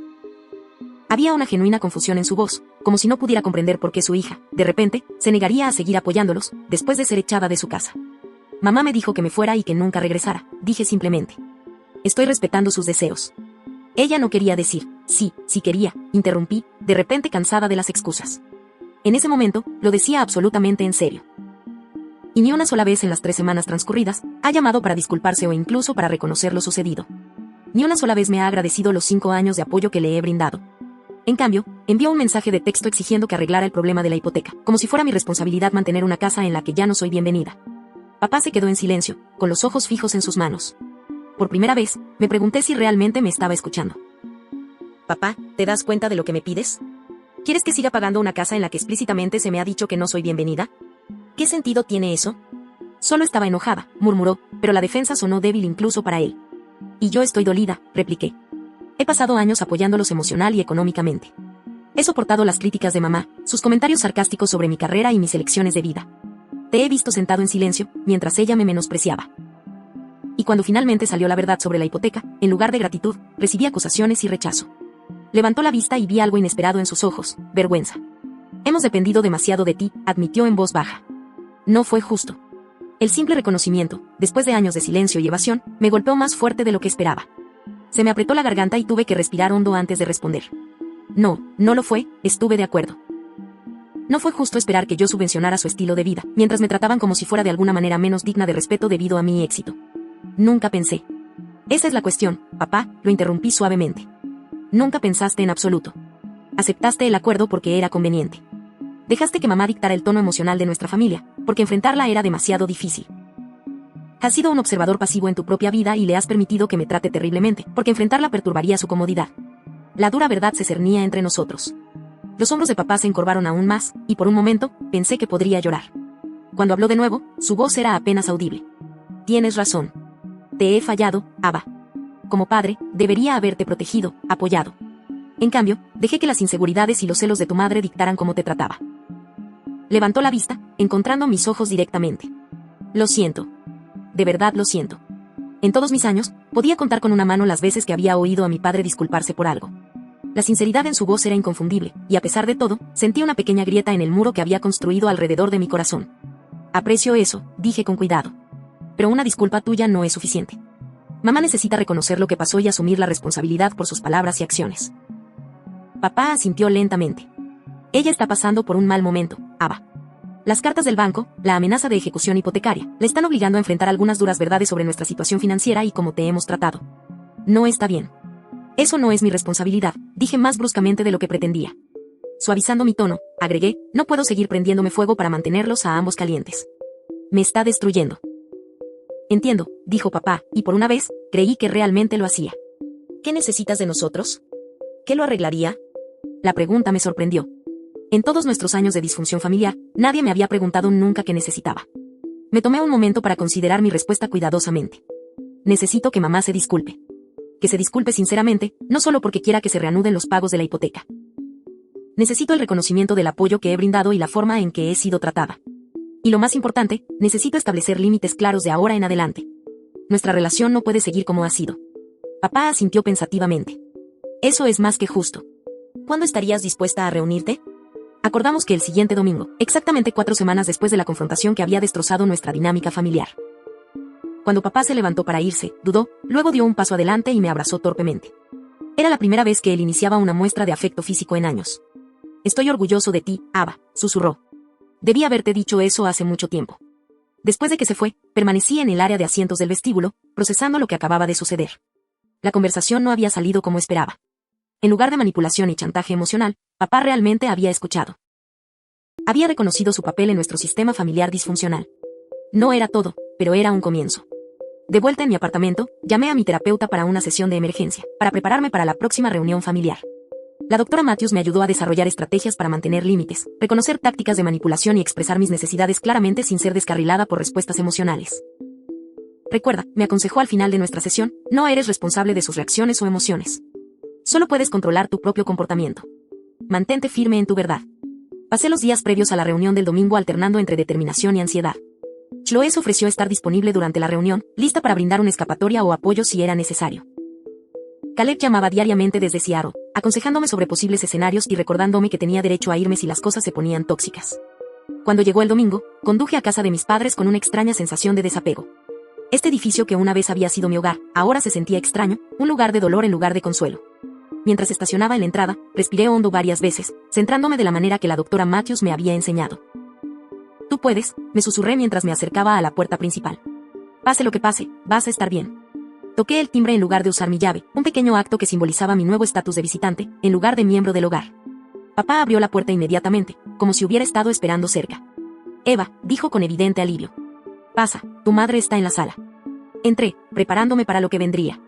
Había una genuina confusión en su voz, como si no pudiera comprender por qué su hija, de repente, se negaría a seguir apoyándolos, después de ser echada de su casa. Mamá me dijo que me fuera y que nunca regresara, dije simplemente. Estoy respetando sus deseos. Ella no quería decir, sí quería, interrumpí, de repente cansada de las excusas. En ese momento, lo decía absolutamente en serio. Y ni una sola vez en las 3 semanas transcurridas, ha llamado para disculparse o incluso para reconocer lo sucedido. Ni una sola vez me ha agradecido los 5 años de apoyo que le he brindado. En cambio, envió un mensaje de texto exigiendo que arreglara el problema de la hipoteca, como si fuera mi responsabilidad mantener una casa en la que ya no soy bienvenida. Papá se quedó en silencio, con los ojos fijos en sus manos. Por primera vez, me pregunté si realmente me estaba escuchando. Papá, ¿te das cuenta de lo que me pides? ¿Quieres que siga pagando una casa en la que explícitamente se me ha dicho que no soy bienvenida? ¿Qué sentido tiene eso? Solo estaba enojada, murmuró, pero la defensa sonó débil incluso para él. Y yo estoy dolida, repliqué. He pasado años apoyándolos emocional y económicamente. He soportado las críticas de mamá, sus comentarios sarcásticos sobre mi carrera y mis elecciones de vida. Te he visto sentado en silencio, mientras ella me menospreciaba. Y cuando finalmente salió la verdad sobre la hipoteca, en lugar de gratitud, recibí acusaciones y rechazo. Levantó la vista y vi algo inesperado en sus ojos, vergüenza. Hemos dependido demasiado de ti, admitió en voz baja. No fue justo. El simple reconocimiento, después de años de silencio y evasión, me golpeó más fuerte de lo que esperaba. Se me apretó la garganta y tuve que respirar hondo antes de responder. No lo fue, estuve de acuerdo. No fue justo esperar que yo subvencionara su estilo de vida, mientras me trataban como si fuera de alguna manera menos digna de respeto debido a mi éxito. Nunca pensé. Esa es la cuestión, papá, lo interrumpí suavemente. Nunca pensaste en absoluto. Aceptaste el acuerdo porque era conveniente. Dejaste que mamá dictara el tono emocional de nuestra familia, porque enfrentarla era demasiado difícil. Has sido un observador pasivo en tu propia vida y le has permitido que me trate terriblemente, porque enfrentarla perturbaría su comodidad. La dura verdad se cernía entre nosotros. Los hombros de papá se encorvaron aún más, y por un momento, pensé que podría llorar. Cuando habló de nuevo, su voz era apenas audible. Tienes razón. Te he fallado, Ava. Como padre, debería haberte protegido, apoyado. En cambio, dejé que las inseguridades y los celos de tu madre dictaran cómo te trataba. Levantó la vista, encontrando mis ojos directamente. Lo siento. De verdad lo siento. En todos mis años, podía contar con una mano las veces que había oído a mi padre disculparse por algo. La sinceridad en su voz era inconfundible, y a pesar de todo, sentí una pequeña grieta en el muro que había construido alrededor de mi corazón. Aprecio eso, dije con cuidado. Pero una disculpa tuya no es suficiente. Mamá necesita reconocer lo que pasó y asumir la responsabilidad por sus palabras y acciones. Papá asintió lentamente. Ella está pasando por un mal momento, Ava. Las cartas del banco, la amenaza de ejecución hipotecaria, le están obligando a enfrentar algunas duras verdades sobre nuestra situación financiera y cómo te hemos tratado. No está bien. Eso no es mi responsabilidad, dije más bruscamente de lo que pretendía. Suavizando mi tono, agregué, no puedo seguir prendiéndome fuego para mantenerlos a ambos calientes. Me está destruyendo. Entiendo, dijo papá, y por una vez, creí que realmente lo hacía. ¿Qué necesitas de nosotros? ¿Qué lo arreglaría? La pregunta me sorprendió. En todos nuestros años de disfunción familiar, nadie me había preguntado nunca qué necesitaba. Me tomé un momento para considerar mi respuesta cuidadosamente. Necesito que mamá se disculpe. Que se disculpe sinceramente, no solo porque quiera que se reanuden los pagos de la hipoteca. Necesito el reconocimiento del apoyo que he brindado y la forma en que he sido tratada. Y lo más importante, necesito establecer límites claros de ahora en adelante. Nuestra relación no puede seguir como ha sido. Papá asintió pensativamente. Eso es más que justo. ¿Cuándo estarías dispuesta a reunirte? Acordamos que el siguiente domingo, exactamente 4 semanas después de la confrontación que había destrozado nuestra dinámica familiar. Cuando papá se levantó para irse, dudó, luego dio un paso adelante y me abrazó torpemente. Era la primera vez que él iniciaba una muestra de afecto físico en años. Estoy orgulloso de ti, Ava, susurró. Debí haberte dicho eso hace mucho tiempo. Después de que se fue, permanecí en el área de asientos del vestíbulo, procesando lo que acababa de suceder. La conversación no había salido como esperaba. En lugar de manipulación y chantaje emocional, papá realmente había escuchado. Había reconocido su papel en nuestro sistema familiar disfuncional. No era todo, pero era un comienzo. De vuelta en mi apartamento, llamé a mi terapeuta para una sesión de emergencia, para prepararme para la próxima reunión familiar. La doctora Matthews me ayudó a desarrollar estrategias para mantener límites, reconocer tácticas de manipulación y expresar mis necesidades claramente sin ser descarrilada por respuestas emocionales. Recuerda, me aconsejó al final de nuestra sesión, no eres responsable de sus reacciones o emociones. Solo puedes controlar tu propio comportamiento. Mantente firme en tu verdad. Pasé los días previos a la reunión del domingo alternando entre determinación y ansiedad. Chloe ofreció estar disponible durante la reunión, lista para brindar una escapatoria o apoyo si era necesario. Caleb llamaba diariamente desde Seattle, aconsejándome sobre posibles escenarios y recordándome que tenía derecho a irme si las cosas se ponían tóxicas. Cuando llegó el domingo, conduje a casa de mis padres con una extraña sensación de desapego. Este edificio que una vez había sido mi hogar, ahora se sentía extraño, un lugar de dolor en lugar de consuelo. Mientras estacionaba en la entrada, respiré hondo varias veces, centrándome de la manera que la doctora Matthews me había enseñado. Tú puedes, me susurré mientras me acercaba a la puerta principal. Pase lo que pase, vas a estar bien. Toqué el timbre en lugar de usar mi llave, un pequeño acto que simbolizaba mi nuevo estatus de visitante, en lugar de miembro del hogar. Papá abrió la puerta inmediatamente, como si hubiera estado esperando cerca. Eva, dijo con evidente alivio. Pasa, tu madre está en la sala. Entré, preparándome para lo que vendría.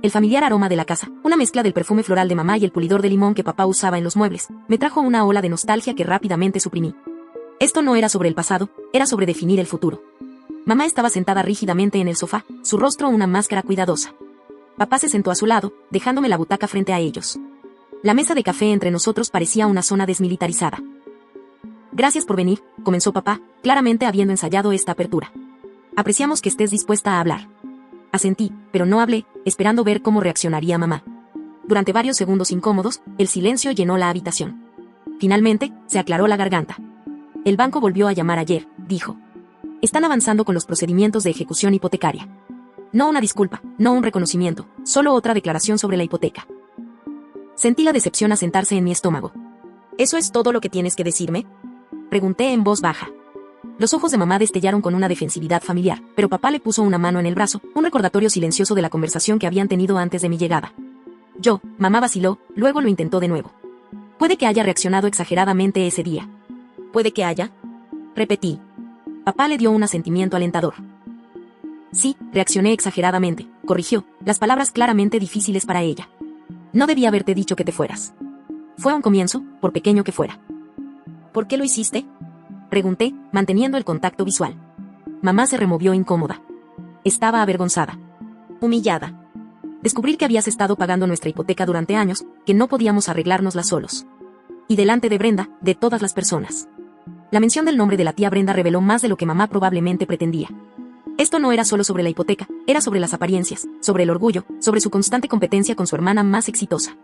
El familiar aroma de la casa, una mezcla del perfume floral de mamá y el pulidor de limón que papá usaba en los muebles, me trajo una ola de nostalgia que rápidamente suprimí. Esto no era sobre el pasado, era sobre definir el futuro. Mamá estaba sentada rígidamente en el sofá, su rostro una máscara cuidadosa. Papá se sentó a su lado, dejándome la butaca frente a ellos. La mesa de café entre nosotros parecía una zona desmilitarizada. Gracias por venir, comenzó papá, claramente habiendo ensayado esta apertura. Apreciamos que estés dispuesta a hablar. Asentí, pero no hablé, esperando ver cómo reaccionaría mamá. Durante varios segundos incómodos, el silencio llenó la habitación. Finalmente, se aclaró la garganta. El banco volvió a llamar ayer, dijo. Están avanzando con los procedimientos de ejecución hipotecaria. No una disculpa, no un reconocimiento, solo otra declaración sobre la hipoteca. Sentí la decepción asentarse en mi estómago. ¿Eso es todo lo que tienes que decirme?, pregunté en voz baja. Los ojos de mamá destellaron con una defensividad familiar, pero papá le puso una mano en el brazo, un recordatorio silencioso de la conversación que habían tenido antes de mi llegada. Mamá vaciló, luego lo intentó de nuevo. Puede que haya reaccionado exageradamente ese día. ¿Puede que haya? Repetí. Papá le dio un asentimiento alentador. Sí, reaccioné exageradamente, corrigió, las palabras claramente difíciles para ella. No debía haberte dicho que te fueras. Fue un comienzo, por pequeño que fuera. ¿Por qué lo hiciste?, pregunté, manteniendo el contacto visual. Mamá se removió incómoda. Estaba avergonzada. Humillada. Descubrir que habías estado pagando nuestra hipoteca durante años, que no podíamos arreglárnosla solos. Y delante de Brenda, de todas las personas. La mención del nombre de la tía Brenda reveló más de lo que mamá probablemente pretendía. Esto no era solo sobre la hipoteca, era sobre las apariencias, sobre el orgullo, sobre su constante competencia con su hermana más exitosa.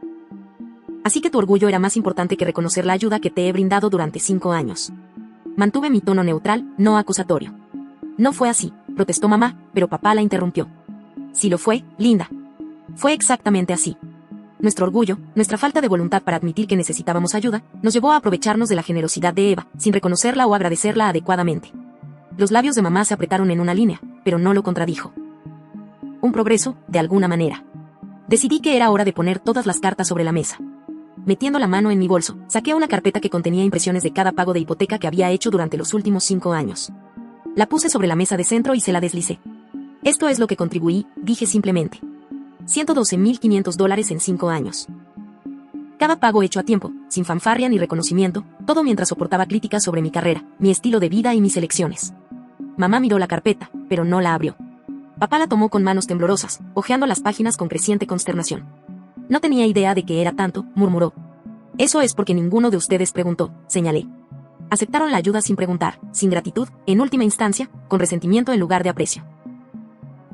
Así que tu orgullo era más importante que reconocer la ayuda que te he brindado durante 5 años. Mantuve mi tono neutral, no acusatorio. No fue así, protestó mamá, pero papá la interrumpió. Sí lo fue, Linda. Fue exactamente así. Nuestro orgullo, nuestra falta de voluntad para admitir que necesitábamos ayuda, nos llevó a aprovecharnos de la generosidad de Eva, sin reconocerla o agradecerla adecuadamente. Los labios de mamá se apretaron en una línea, pero no lo contradijo. Un progreso, de alguna manera. Decidí que era hora de poner todas las cartas sobre la mesa. Metiendo la mano en mi bolso, saqué una carpeta que contenía impresiones de cada pago de hipoteca que había hecho durante los últimos 5 años. La puse sobre la mesa de centro y se la deslicé. Esto es lo que contribuí, dije simplemente. $112,500 en 5 años. Cada pago hecho a tiempo, sin fanfarria ni reconocimiento, todo mientras soportaba críticas sobre mi carrera, mi estilo de vida y mis elecciones. Mamá miró la carpeta, pero no la abrió. Papá la tomó con manos temblorosas, hojeando las páginas con creciente consternación. No tenía idea de qué era tanto, murmuró. Eso es porque ninguno de ustedes preguntó, señalé. Aceptaron la ayuda sin preguntar, sin gratitud, en última instancia, con resentimiento en lugar de aprecio.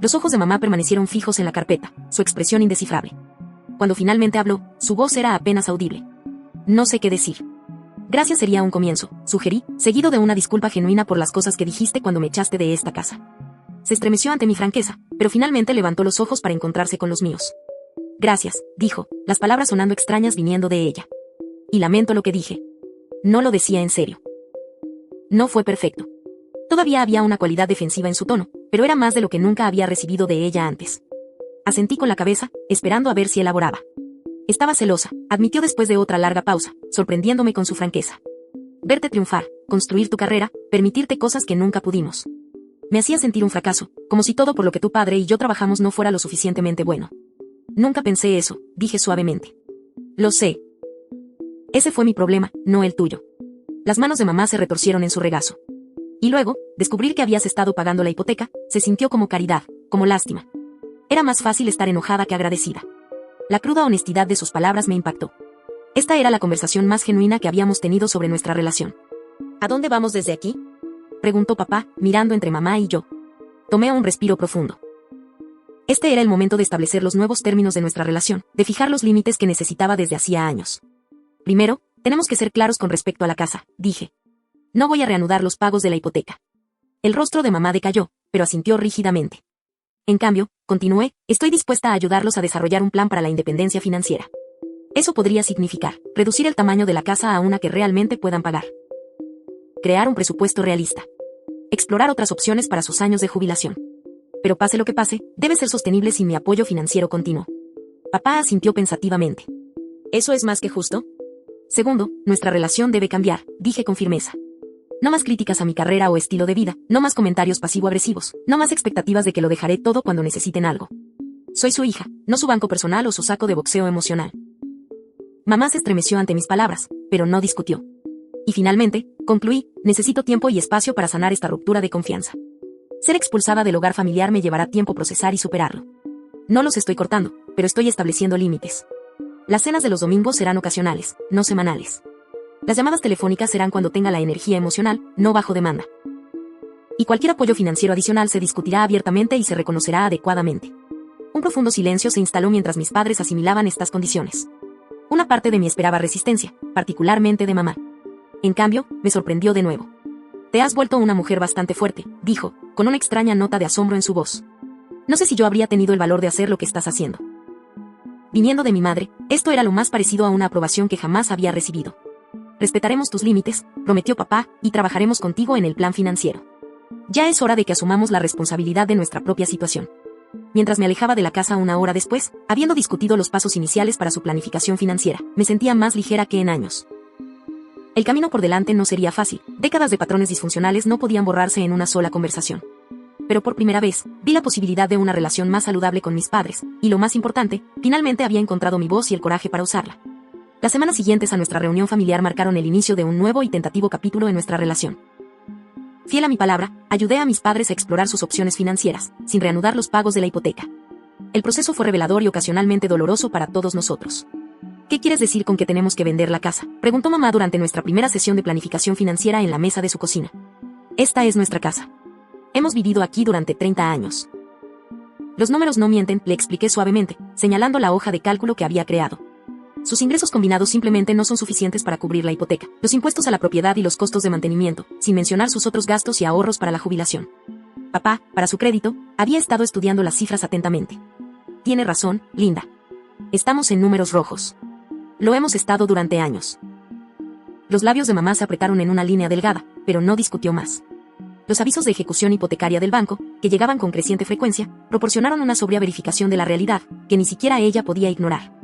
Los ojos de mamá permanecieron fijos en la carpeta, su expresión indescifrable. Cuando finalmente habló, su voz era apenas audible. No sé qué decir. Gracias sería un comienzo, sugerí, seguido de una disculpa genuina por las cosas que dijiste cuando me echaste de esta casa. Se estremeció ante mi franqueza, pero finalmente levantó los ojos para encontrarse con los míos. Gracias, dijo, las palabras sonando extrañas viniendo de ella. Y lamento lo que dije. No lo decía en serio. No fue perfecto. Todavía había una cualidad defensiva en su tono, pero era más de lo que nunca había recibido de ella antes. Asentí con la cabeza, esperando a ver si elaboraba. Estaba celosa, admitió después de otra larga pausa, sorprendiéndome con su franqueza. Verte triunfar, construir tu carrera, permitirte cosas que nunca pudimos. Me hacía sentir un fracaso, como si todo por lo que tu padre y yo trabajamos no fuera lo suficientemente bueno. Nunca pensé eso, dije suavemente. Lo sé. Ese fue mi problema, no el tuyo. Las manos de mamá se retorcieron en su regazo. Y luego, descubrir que habías estado pagando la hipoteca, se sintió como caridad, como lástima. Era más fácil estar enojada que agradecida. La cruda honestidad de sus palabras me impactó. Esta era la conversación más genuina que habíamos tenido sobre nuestra relación. ¿A dónde vamos desde aquí?, preguntó papá, mirando entre mamá y yo. Tomé un respiro profundo. Este era el momento de establecer los nuevos términos de nuestra relación, de fijar los límites que necesitaba desde hacía años. Primero, tenemos que ser claros con respecto a la casa, dije. No voy a reanudar los pagos de la hipoteca. El rostro de mamá decayó, pero asintió rígidamente. En cambio, continué, estoy dispuesta a ayudarlos a desarrollar un plan para la independencia financiera. Eso podría significar reducir el tamaño de la casa a una que realmente puedan pagar. Crear un presupuesto realista. Explorar otras opciones para sus años de jubilación. Pero pase lo que pase, debe ser sostenible sin mi apoyo financiero continuo. Papá asintió pensativamente. ¿Eso es más que justo? Segundo, nuestra relación debe cambiar, dije con firmeza. No más críticas a mi carrera o estilo de vida, no más comentarios pasivo-agresivos, no más expectativas de que lo dejaré todo cuando necesiten algo. Soy su hija, no su banco personal o su saco de boxeo emocional. Mamá se estremeció ante mis palabras, pero no discutió. Y finalmente, concluí, necesito tiempo y espacio para sanar esta ruptura de confianza. Ser expulsada del hogar familiar me llevará tiempo procesar y superarlo. No los estoy cortando, pero estoy estableciendo límites. Las cenas de los domingos serán ocasionales, no semanales. Las llamadas telefónicas serán cuando tenga la energía emocional, no bajo demanda. Y cualquier apoyo financiero adicional se discutirá abiertamente y se reconocerá adecuadamente. Un profundo silencio se instaló mientras mis padres asimilaban estas condiciones. Una parte de mí esperaba resistencia, particularmente de mamá. En cambio, me sorprendió de nuevo. Te has vuelto una mujer bastante fuerte, dijo, con una extraña nota de asombro en su voz. No sé si yo habría tenido el valor de hacer lo que estás haciendo. Viniendo de mi madre, esto era lo más parecido a una aprobación que jamás había recibido. Respetaremos tus límites, prometió papá, y trabajaremos contigo en el plan financiero. Ya es hora de que asumamos la responsabilidad de nuestra propia situación. Mientras me alejaba de la casa una hora después, habiendo discutido los pasos iniciales para su planificación financiera, me sentía más ligera que en años. El camino por delante no sería fácil, décadas de patrones disfuncionales no podían borrarse en una sola conversación. Pero por primera vez, vi la posibilidad de una relación más saludable con mis padres, y lo más importante, finalmente había encontrado mi voz y el coraje para usarla. Las semanas siguientes a nuestra reunión familiar marcaron el inicio de un nuevo y tentativo capítulo en nuestra relación. Fiel a mi palabra, ayudé a mis padres a explorar sus opciones financieras, sin reanudar los pagos de la hipoteca. El proceso fue revelador y ocasionalmente doloroso para todos nosotros. ¿Qué quieres decir con que tenemos que vender la casa?, preguntó mamá durante nuestra primera sesión de planificación financiera en la mesa de su cocina. Esta es nuestra casa. Hemos vivido aquí durante 30 años. Los números no mienten, le expliqué suavemente, señalando la hoja de cálculo que había creado. Sus ingresos combinados simplemente no son suficientes para cubrir la hipoteca, los impuestos a la propiedad y los costos de mantenimiento, sin mencionar sus otros gastos y ahorros para la jubilación. Papá, para su crédito, había estado estudiando las cifras atentamente. Tiene razón, Linda. Estamos en números rojos. Lo hemos estado durante años. Los labios de mamá se apretaron en una línea delgada, pero no discutió más. Los avisos de ejecución hipotecaria del banco, que llegaban con creciente frecuencia, proporcionaron una sobria verificación de la realidad, que ni siquiera ella podía ignorar.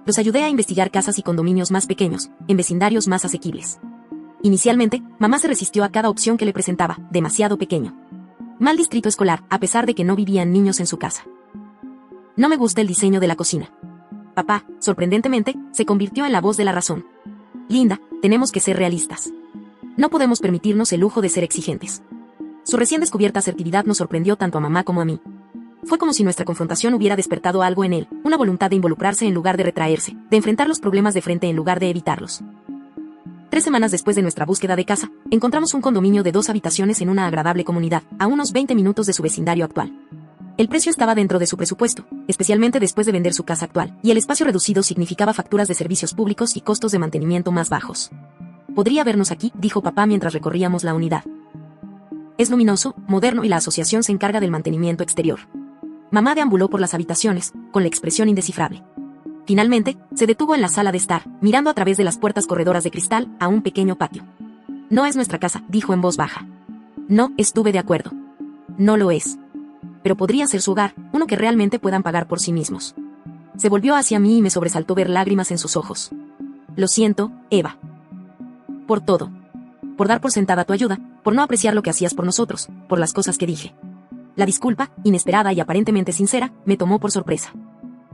Los ayudé a investigar casas y condominios más pequeños, en vecindarios más asequibles. Inicialmente, mamá se resistió a cada opción que le presentaba, demasiado pequeño. Mal distrito escolar, a pesar de que no vivían niños en su casa. No me gusta el diseño de la cocina. Papá, sorprendentemente, se convirtió en la voz de la razón. Linda, tenemos que ser realistas. No podemos permitirnos el lujo de ser exigentes. Su recién descubierta asertividad nos sorprendió tanto a mamá como a mí. Fue como si nuestra confrontación hubiera despertado algo en él, una voluntad de involucrarse en lugar de retraerse, de enfrentar los problemas de frente en lugar de evitarlos. 3 semanas después de nuestra búsqueda de casa, encontramos un condominio de 2 habitaciones en una agradable comunidad, a unos 20 minutos de su vecindario actual. El precio estaba dentro de su presupuesto, especialmente después de vender su casa actual, y el espacio reducido significaba facturas de servicios públicos y costos de mantenimiento más bajos. Podría vernos aquí, dijo papá mientras recorríamos la unidad. Es luminoso, moderno y la asociación se encarga del mantenimiento exterior. Mamá deambuló por las habitaciones, con la expresión indescifrable. Finalmente, se detuvo en la sala de estar, mirando a través de las puertas corredoras de cristal, a un pequeño patio. No es nuestra casa, dijo en voz baja. No, estuve de acuerdo. No lo es. Pero podría ser su hogar, uno que realmente puedan pagar por sí mismos. Se volvió hacia mí y me sobresaltó ver lágrimas en sus ojos. Lo siento, Eva. Por todo. Por dar por sentada tu ayuda, por no apreciar lo que hacías por nosotros, por las cosas que dije. La disculpa, inesperada y aparentemente sincera, me tomó por sorpresa.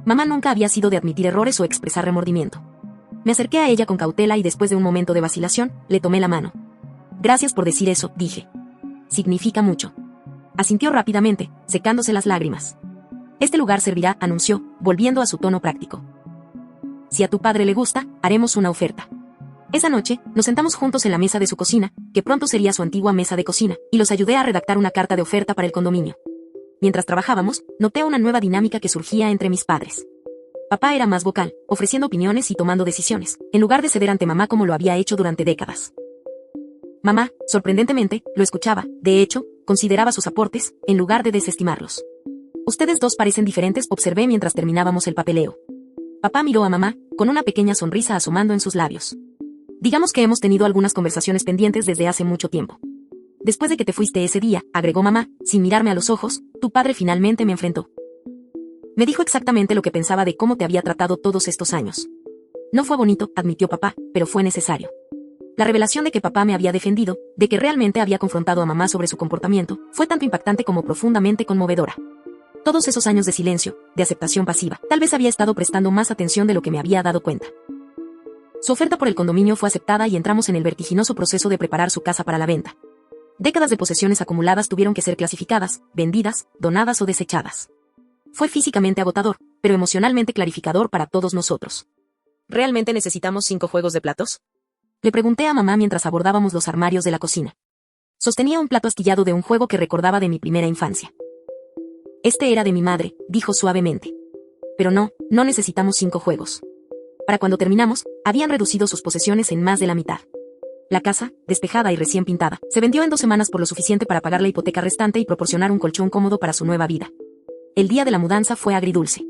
Mamá nunca había sido de admitir errores o expresar remordimiento. Me acerqué a ella con cautela y después de un momento de vacilación, le tomé la mano. Gracias por decir eso, dije. significa mucho. Asintió rápidamente, secándose las lágrimas. Este lugar servirá, anunció, volviendo a su tono práctico. Si a tu padre le gusta, haremos una oferta. Esa noche, nos sentamos juntos en la mesa de su cocina, que pronto sería su antigua mesa de cocina, y los ayudé a redactar una carta de oferta para el condominio. Mientras trabajábamos, noté una nueva dinámica que surgía entre mis padres. Papá era más vocal, ofreciendo opiniones y tomando decisiones, en lugar de ceder ante mamá como lo había hecho durante décadas. Mamá, sorprendentemente, lo escuchaba, de hecho, consideraba sus aportes, en lugar de desestimarlos. Ustedes dos parecen diferentes, observé mientras terminábamos el papeleo. Papá miró a mamá, con una pequeña sonrisa asomando en sus labios. Digamos que hemos tenido algunas conversaciones pendientes desde hace mucho tiempo. Después de que te fuiste ese día, agregó mamá, sin mirarme a los ojos, tu padre finalmente me enfrentó. Me dijo exactamente lo que pensaba de cómo te había tratado todos estos años. No fue bonito, admitió papá, pero fue necesario. La revelación de que papá me había defendido, de que realmente había confrontado a mamá sobre su comportamiento, fue tanto impactante como profundamente conmovedora. Todos esos años de silencio, de aceptación pasiva, tal vez había estado prestando más atención de lo que me había dado cuenta. Su oferta por el condominio fue aceptada y entramos en el vertiginoso proceso de preparar su casa para la venta. Décadas de posesiones acumuladas tuvieron que ser clasificadas, vendidas, donadas o desechadas. Fue físicamente agotador, pero emocionalmente clarificador para todos nosotros. ¿Realmente necesitamos 5 juegos de platos? Le pregunté a mamá mientras abordábamos los armarios de la cocina. Sostenía un plato astillado de un juego que recordaba de mi primera infancia. Este era de mi madre, dijo suavemente. Pero no necesitamos 5 juegos. Para cuando terminamos, habían reducido sus posesiones en más de la mitad. La casa, despejada y recién pintada, se vendió en 2 semanas por lo suficiente para pagar la hipoteca restante y proporcionar un colchón cómodo para su nueva vida. El día de la mudanza fue agridulce.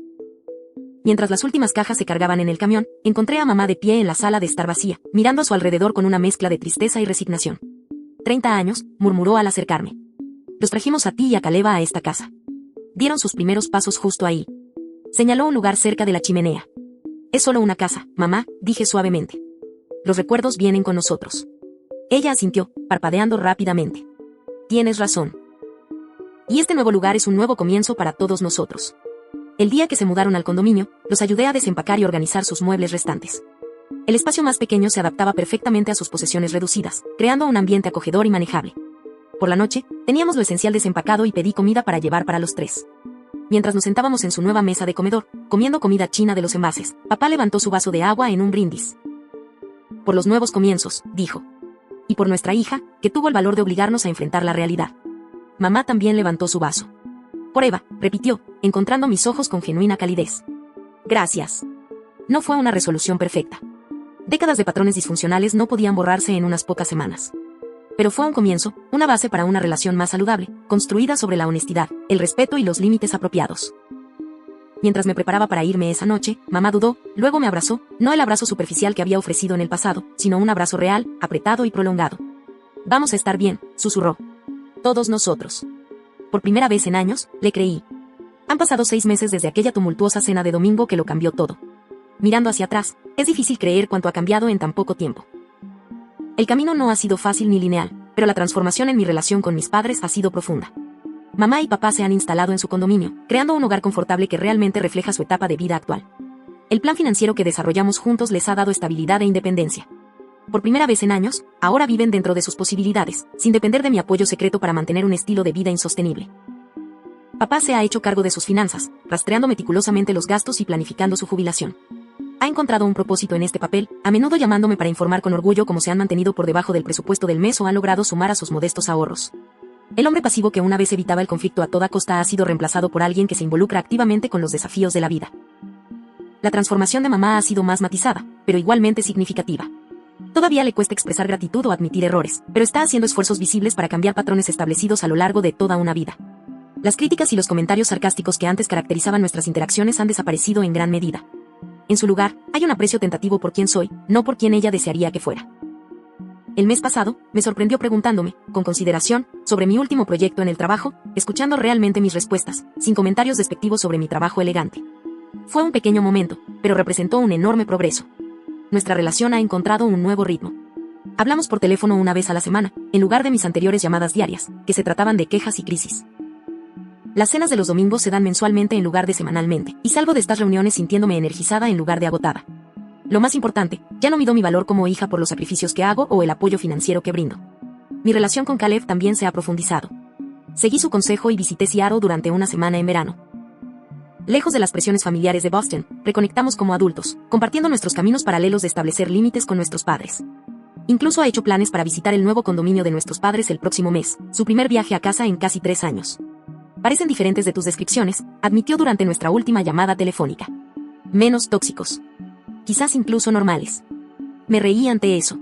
Mientras las últimas cajas se cargaban en el camión, encontré a mamá de pie en la sala de estar vacía, mirando a su alrededor con una mezcla de tristeza y resignación. 30 años, murmuró al acercarme. Los trajimos a ti y a Caleba a esta casa. Dieron sus primeros pasos justo ahí. Señaló un lugar cerca de la chimenea. Es solo una casa, mamá, dije suavemente. Los recuerdos vienen con nosotros. Ella asintió, parpadeando rápidamente. Tienes razón. Y este nuevo lugar es un nuevo comienzo para todos nosotros. El día que se mudaron al condominio, los ayudé a desempacar y organizar sus muebles restantes. El espacio más pequeño se adaptaba perfectamente a sus posesiones reducidas, creando un ambiente acogedor y manejable. Por la noche, teníamos lo esencial desempacado y pedí comida para llevar para los 3. Mientras nos sentábamos en su nueva mesa de comedor, comiendo comida china de los envases, papá levantó su vaso de agua en un brindis. Por los nuevos comienzos, dijo. Y por nuestra hija, que tuvo el valor de obligarnos a enfrentar la realidad. Mamá también levantó su vaso. Por Eva, repitió, encontrando mis ojos con genuina calidez. Gracias. No fue una resolución perfecta. Décadas de patrones disfuncionales no podían borrarse en unas pocas semanas. Pero fue un comienzo, una base para una relación más saludable, construida sobre la honestidad, el respeto y los límites apropiados. Mientras me preparaba para irme esa noche, mamá dudó, luego me abrazó, no el abrazo superficial que había ofrecido en el pasado, sino un abrazo real, apretado y prolongado. Vamos a estar bien, susurró. Todos nosotros. Por primera vez en años, le creí. Han pasado 6 meses desde aquella tumultuosa cena de domingo que lo cambió todo. Mirando hacia atrás, es difícil creer cuánto ha cambiado en tan poco tiempo. El camino no ha sido fácil ni lineal, pero la transformación en mi relación con mis padres ha sido profunda. Mamá y papá se han instalado en su condominio, creando un hogar confortable que realmente refleja su etapa de vida actual. El plan financiero que desarrollamos juntos les ha dado estabilidad e independencia. Por primera vez en años, ahora viven dentro de sus posibilidades, sin depender de mi apoyo secreto para mantener un estilo de vida insostenible. Papá se ha hecho cargo de sus finanzas, rastreando meticulosamente los gastos y planificando su jubilación. Ha encontrado un propósito en este papel, a menudo llamándome para informar con orgullo cómo se han mantenido por debajo del presupuesto del mes o han logrado sumar a sus modestos ahorros. El hombre pasivo que una vez evitaba el conflicto a toda costa ha sido reemplazado por alguien que se involucra activamente con los desafíos de la vida. La transformación de mamá ha sido más matizada, pero igualmente significativa. Todavía le cuesta expresar gratitud o admitir errores, pero está haciendo esfuerzos visibles para cambiar patrones establecidos a lo largo de toda una vida. Las críticas y los comentarios sarcásticos que antes caracterizaban nuestras interacciones han desaparecido en gran medida. En su lugar, hay un aprecio tentativo por quien soy, no por quien ella desearía que fuera. El mes pasado, me sorprendió preguntándome, con consideración, sobre mi último proyecto en el trabajo, escuchando realmente mis respuestas, sin comentarios despectivos sobre mi trabajo elegante. Fue un pequeño momento, pero representó un enorme progreso. Nuestra relación ha encontrado un nuevo ritmo. Hablamos por teléfono una vez a la semana, en lugar de mis anteriores llamadas diarias, que se trataban de quejas y crisis. Las cenas de los domingos se dan mensualmente en lugar de semanalmente, y salgo de estas reuniones sintiéndome energizada en lugar de agotada. Lo más importante, ya no mido mi valor como hija por los sacrificios que hago o el apoyo financiero que brindo. Mi relación con Caleb también se ha profundizado. Seguí su consejo y visité Seattle durante una semana en verano. Lejos de las presiones familiares de Boston, reconectamos como adultos, compartiendo nuestros caminos paralelos de establecer límites con nuestros padres. Incluso ha hecho planes para visitar el nuevo condominio de nuestros padres el próximo mes, su primer viaje a casa en casi 3 años. Parecen diferentes de tus descripciones, admitió durante nuestra última llamada telefónica. Menos tóxicos. Quizás incluso normales. Me reí ante eso.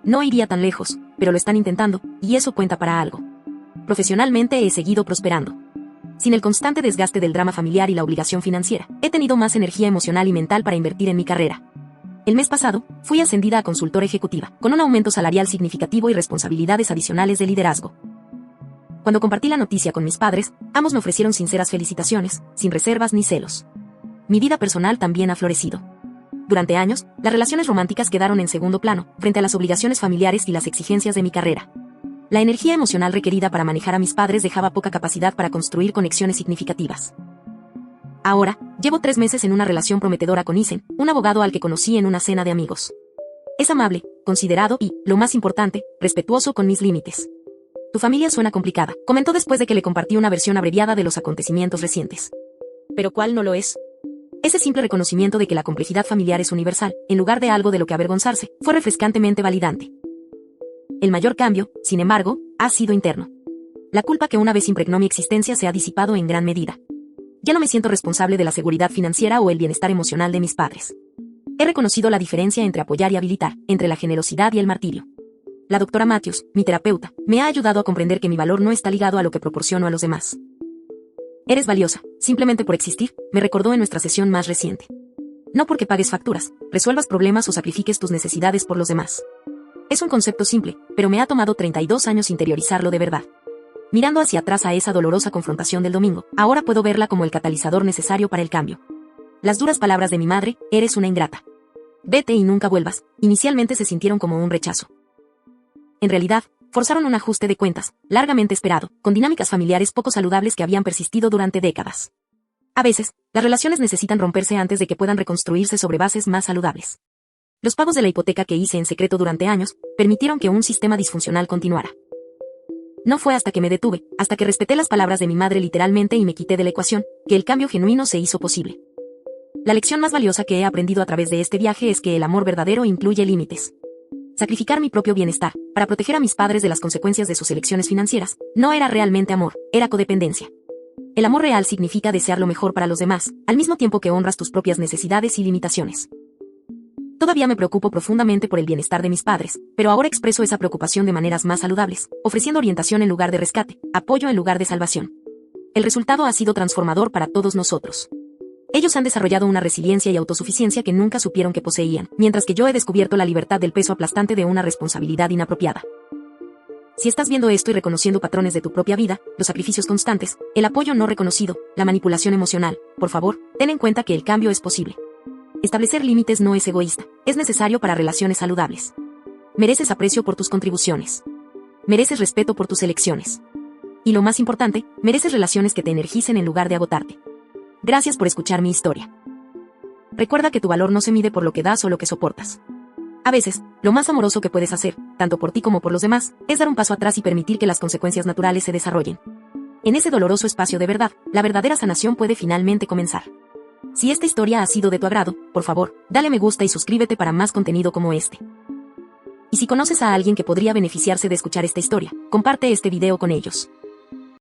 No iría tan lejos, pero lo están intentando, y eso cuenta para algo. Profesionalmente he seguido prosperando. Sin el constante desgaste del drama familiar y la obligación financiera, he tenido más energía emocional y mental para invertir en mi carrera. El mes pasado, fui ascendida a consultora ejecutiva, con un aumento salarial significativo y responsabilidades adicionales de liderazgo. Cuando compartí la noticia con mis padres, ambos me ofrecieron sinceras felicitaciones, sin reservas ni celos. Mi vida personal también ha florecido. Durante años, las relaciones románticas quedaron en segundo plano, frente a las obligaciones familiares y las exigencias de mi carrera. La energía emocional requerida para manejar a mis padres dejaba poca capacidad para construir conexiones significativas. Ahora, llevo 3 meses en una relación prometedora con Isen, un abogado al que conocí en una cena de amigos. Es amable, considerado y, lo más importante, respetuoso con mis límites. Tu familia suena complicada, comentó después de que le compartí una versión abreviada de los acontecimientos recientes. ¿Pero cuál no lo es? Ese simple reconocimiento de que la complejidad familiar es universal, en lugar de algo de lo que avergonzarse, fue refrescantemente validante. El mayor cambio, sin embargo, ha sido interno. La culpa que una vez impregnó mi existencia se ha disipado en gran medida. Ya no me siento responsable de la seguridad financiera o el bienestar emocional de mis padres. He reconocido la diferencia entre apoyar y habilitar, entre la generosidad y el martirio. La doctora Matthews, mi terapeuta, me ha ayudado a comprender que mi valor no está ligado a lo que proporciono a los demás. Eres valiosa, simplemente por existir, me recordó en nuestra sesión más reciente. No porque pagues facturas, resuelvas problemas o sacrifiques tus necesidades por los demás. Es un concepto simple, pero me ha tomado 32 años interiorizarlo de verdad. Mirando hacia atrás a esa dolorosa confrontación del domingo, ahora puedo verla como el catalizador necesario para el cambio. Las duras palabras de mi madre, eres una ingrata. Vete y nunca vuelvas, inicialmente se sintieron como un rechazo. En realidad, forzaron un ajuste de cuentas, largamente esperado, con dinámicas familiares poco saludables que habían persistido durante décadas. A veces, las relaciones necesitan romperse antes de que puedan reconstruirse sobre bases más saludables. Los pagos de la hipoteca que hice en secreto durante años, permitieron que un sistema disfuncional continuara. No fue hasta que me detuve, hasta que respeté las palabras de mi madre literalmente y me quité de la ecuación, que el cambio genuino se hizo posible. La lección más valiosa que he aprendido a través de este viaje es que el amor verdadero incluye límites. Sacrificar mi propio bienestar, para proteger a mis padres de las consecuencias de sus elecciones financieras, no era realmente amor, era codependencia. El amor real significa desear lo mejor para los demás, al mismo tiempo que honras tus propias necesidades y limitaciones. Todavía me preocupo profundamente por el bienestar de mis padres, pero ahora expreso esa preocupación de maneras más saludables, ofreciendo orientación en lugar de rescate, apoyo en lugar de salvación. El resultado ha sido transformador para todos nosotros. Ellos han desarrollado una resiliencia y autosuficiencia que nunca supieron que poseían, mientras que yo he descubierto la libertad del peso aplastante de una responsabilidad inapropiada. Si estás viendo esto y reconociendo patrones de tu propia vida, los sacrificios constantes, el apoyo no reconocido, la manipulación emocional, por favor, ten en cuenta que el cambio es posible. Establecer límites no es egoísta, es necesario para relaciones saludables. Mereces aprecio por tus contribuciones. Mereces respeto por tus elecciones. Y lo más importante, mereces relaciones que te energicen en lugar de agotarte. Gracias por escuchar mi historia. Recuerda que tu valor no se mide por lo que das o lo que soportas. A veces, lo más amoroso que puedes hacer, tanto por ti como por los demás, es dar un paso atrás y permitir que las consecuencias naturales se desarrollen. En ese doloroso espacio de verdad, la verdadera sanación puede finalmente comenzar. Si esta historia ha sido de tu agrado, por favor, dale me gusta y suscríbete para más contenido como este. Y si conoces a alguien que podría beneficiarse de escuchar esta historia, comparte este video con ellos.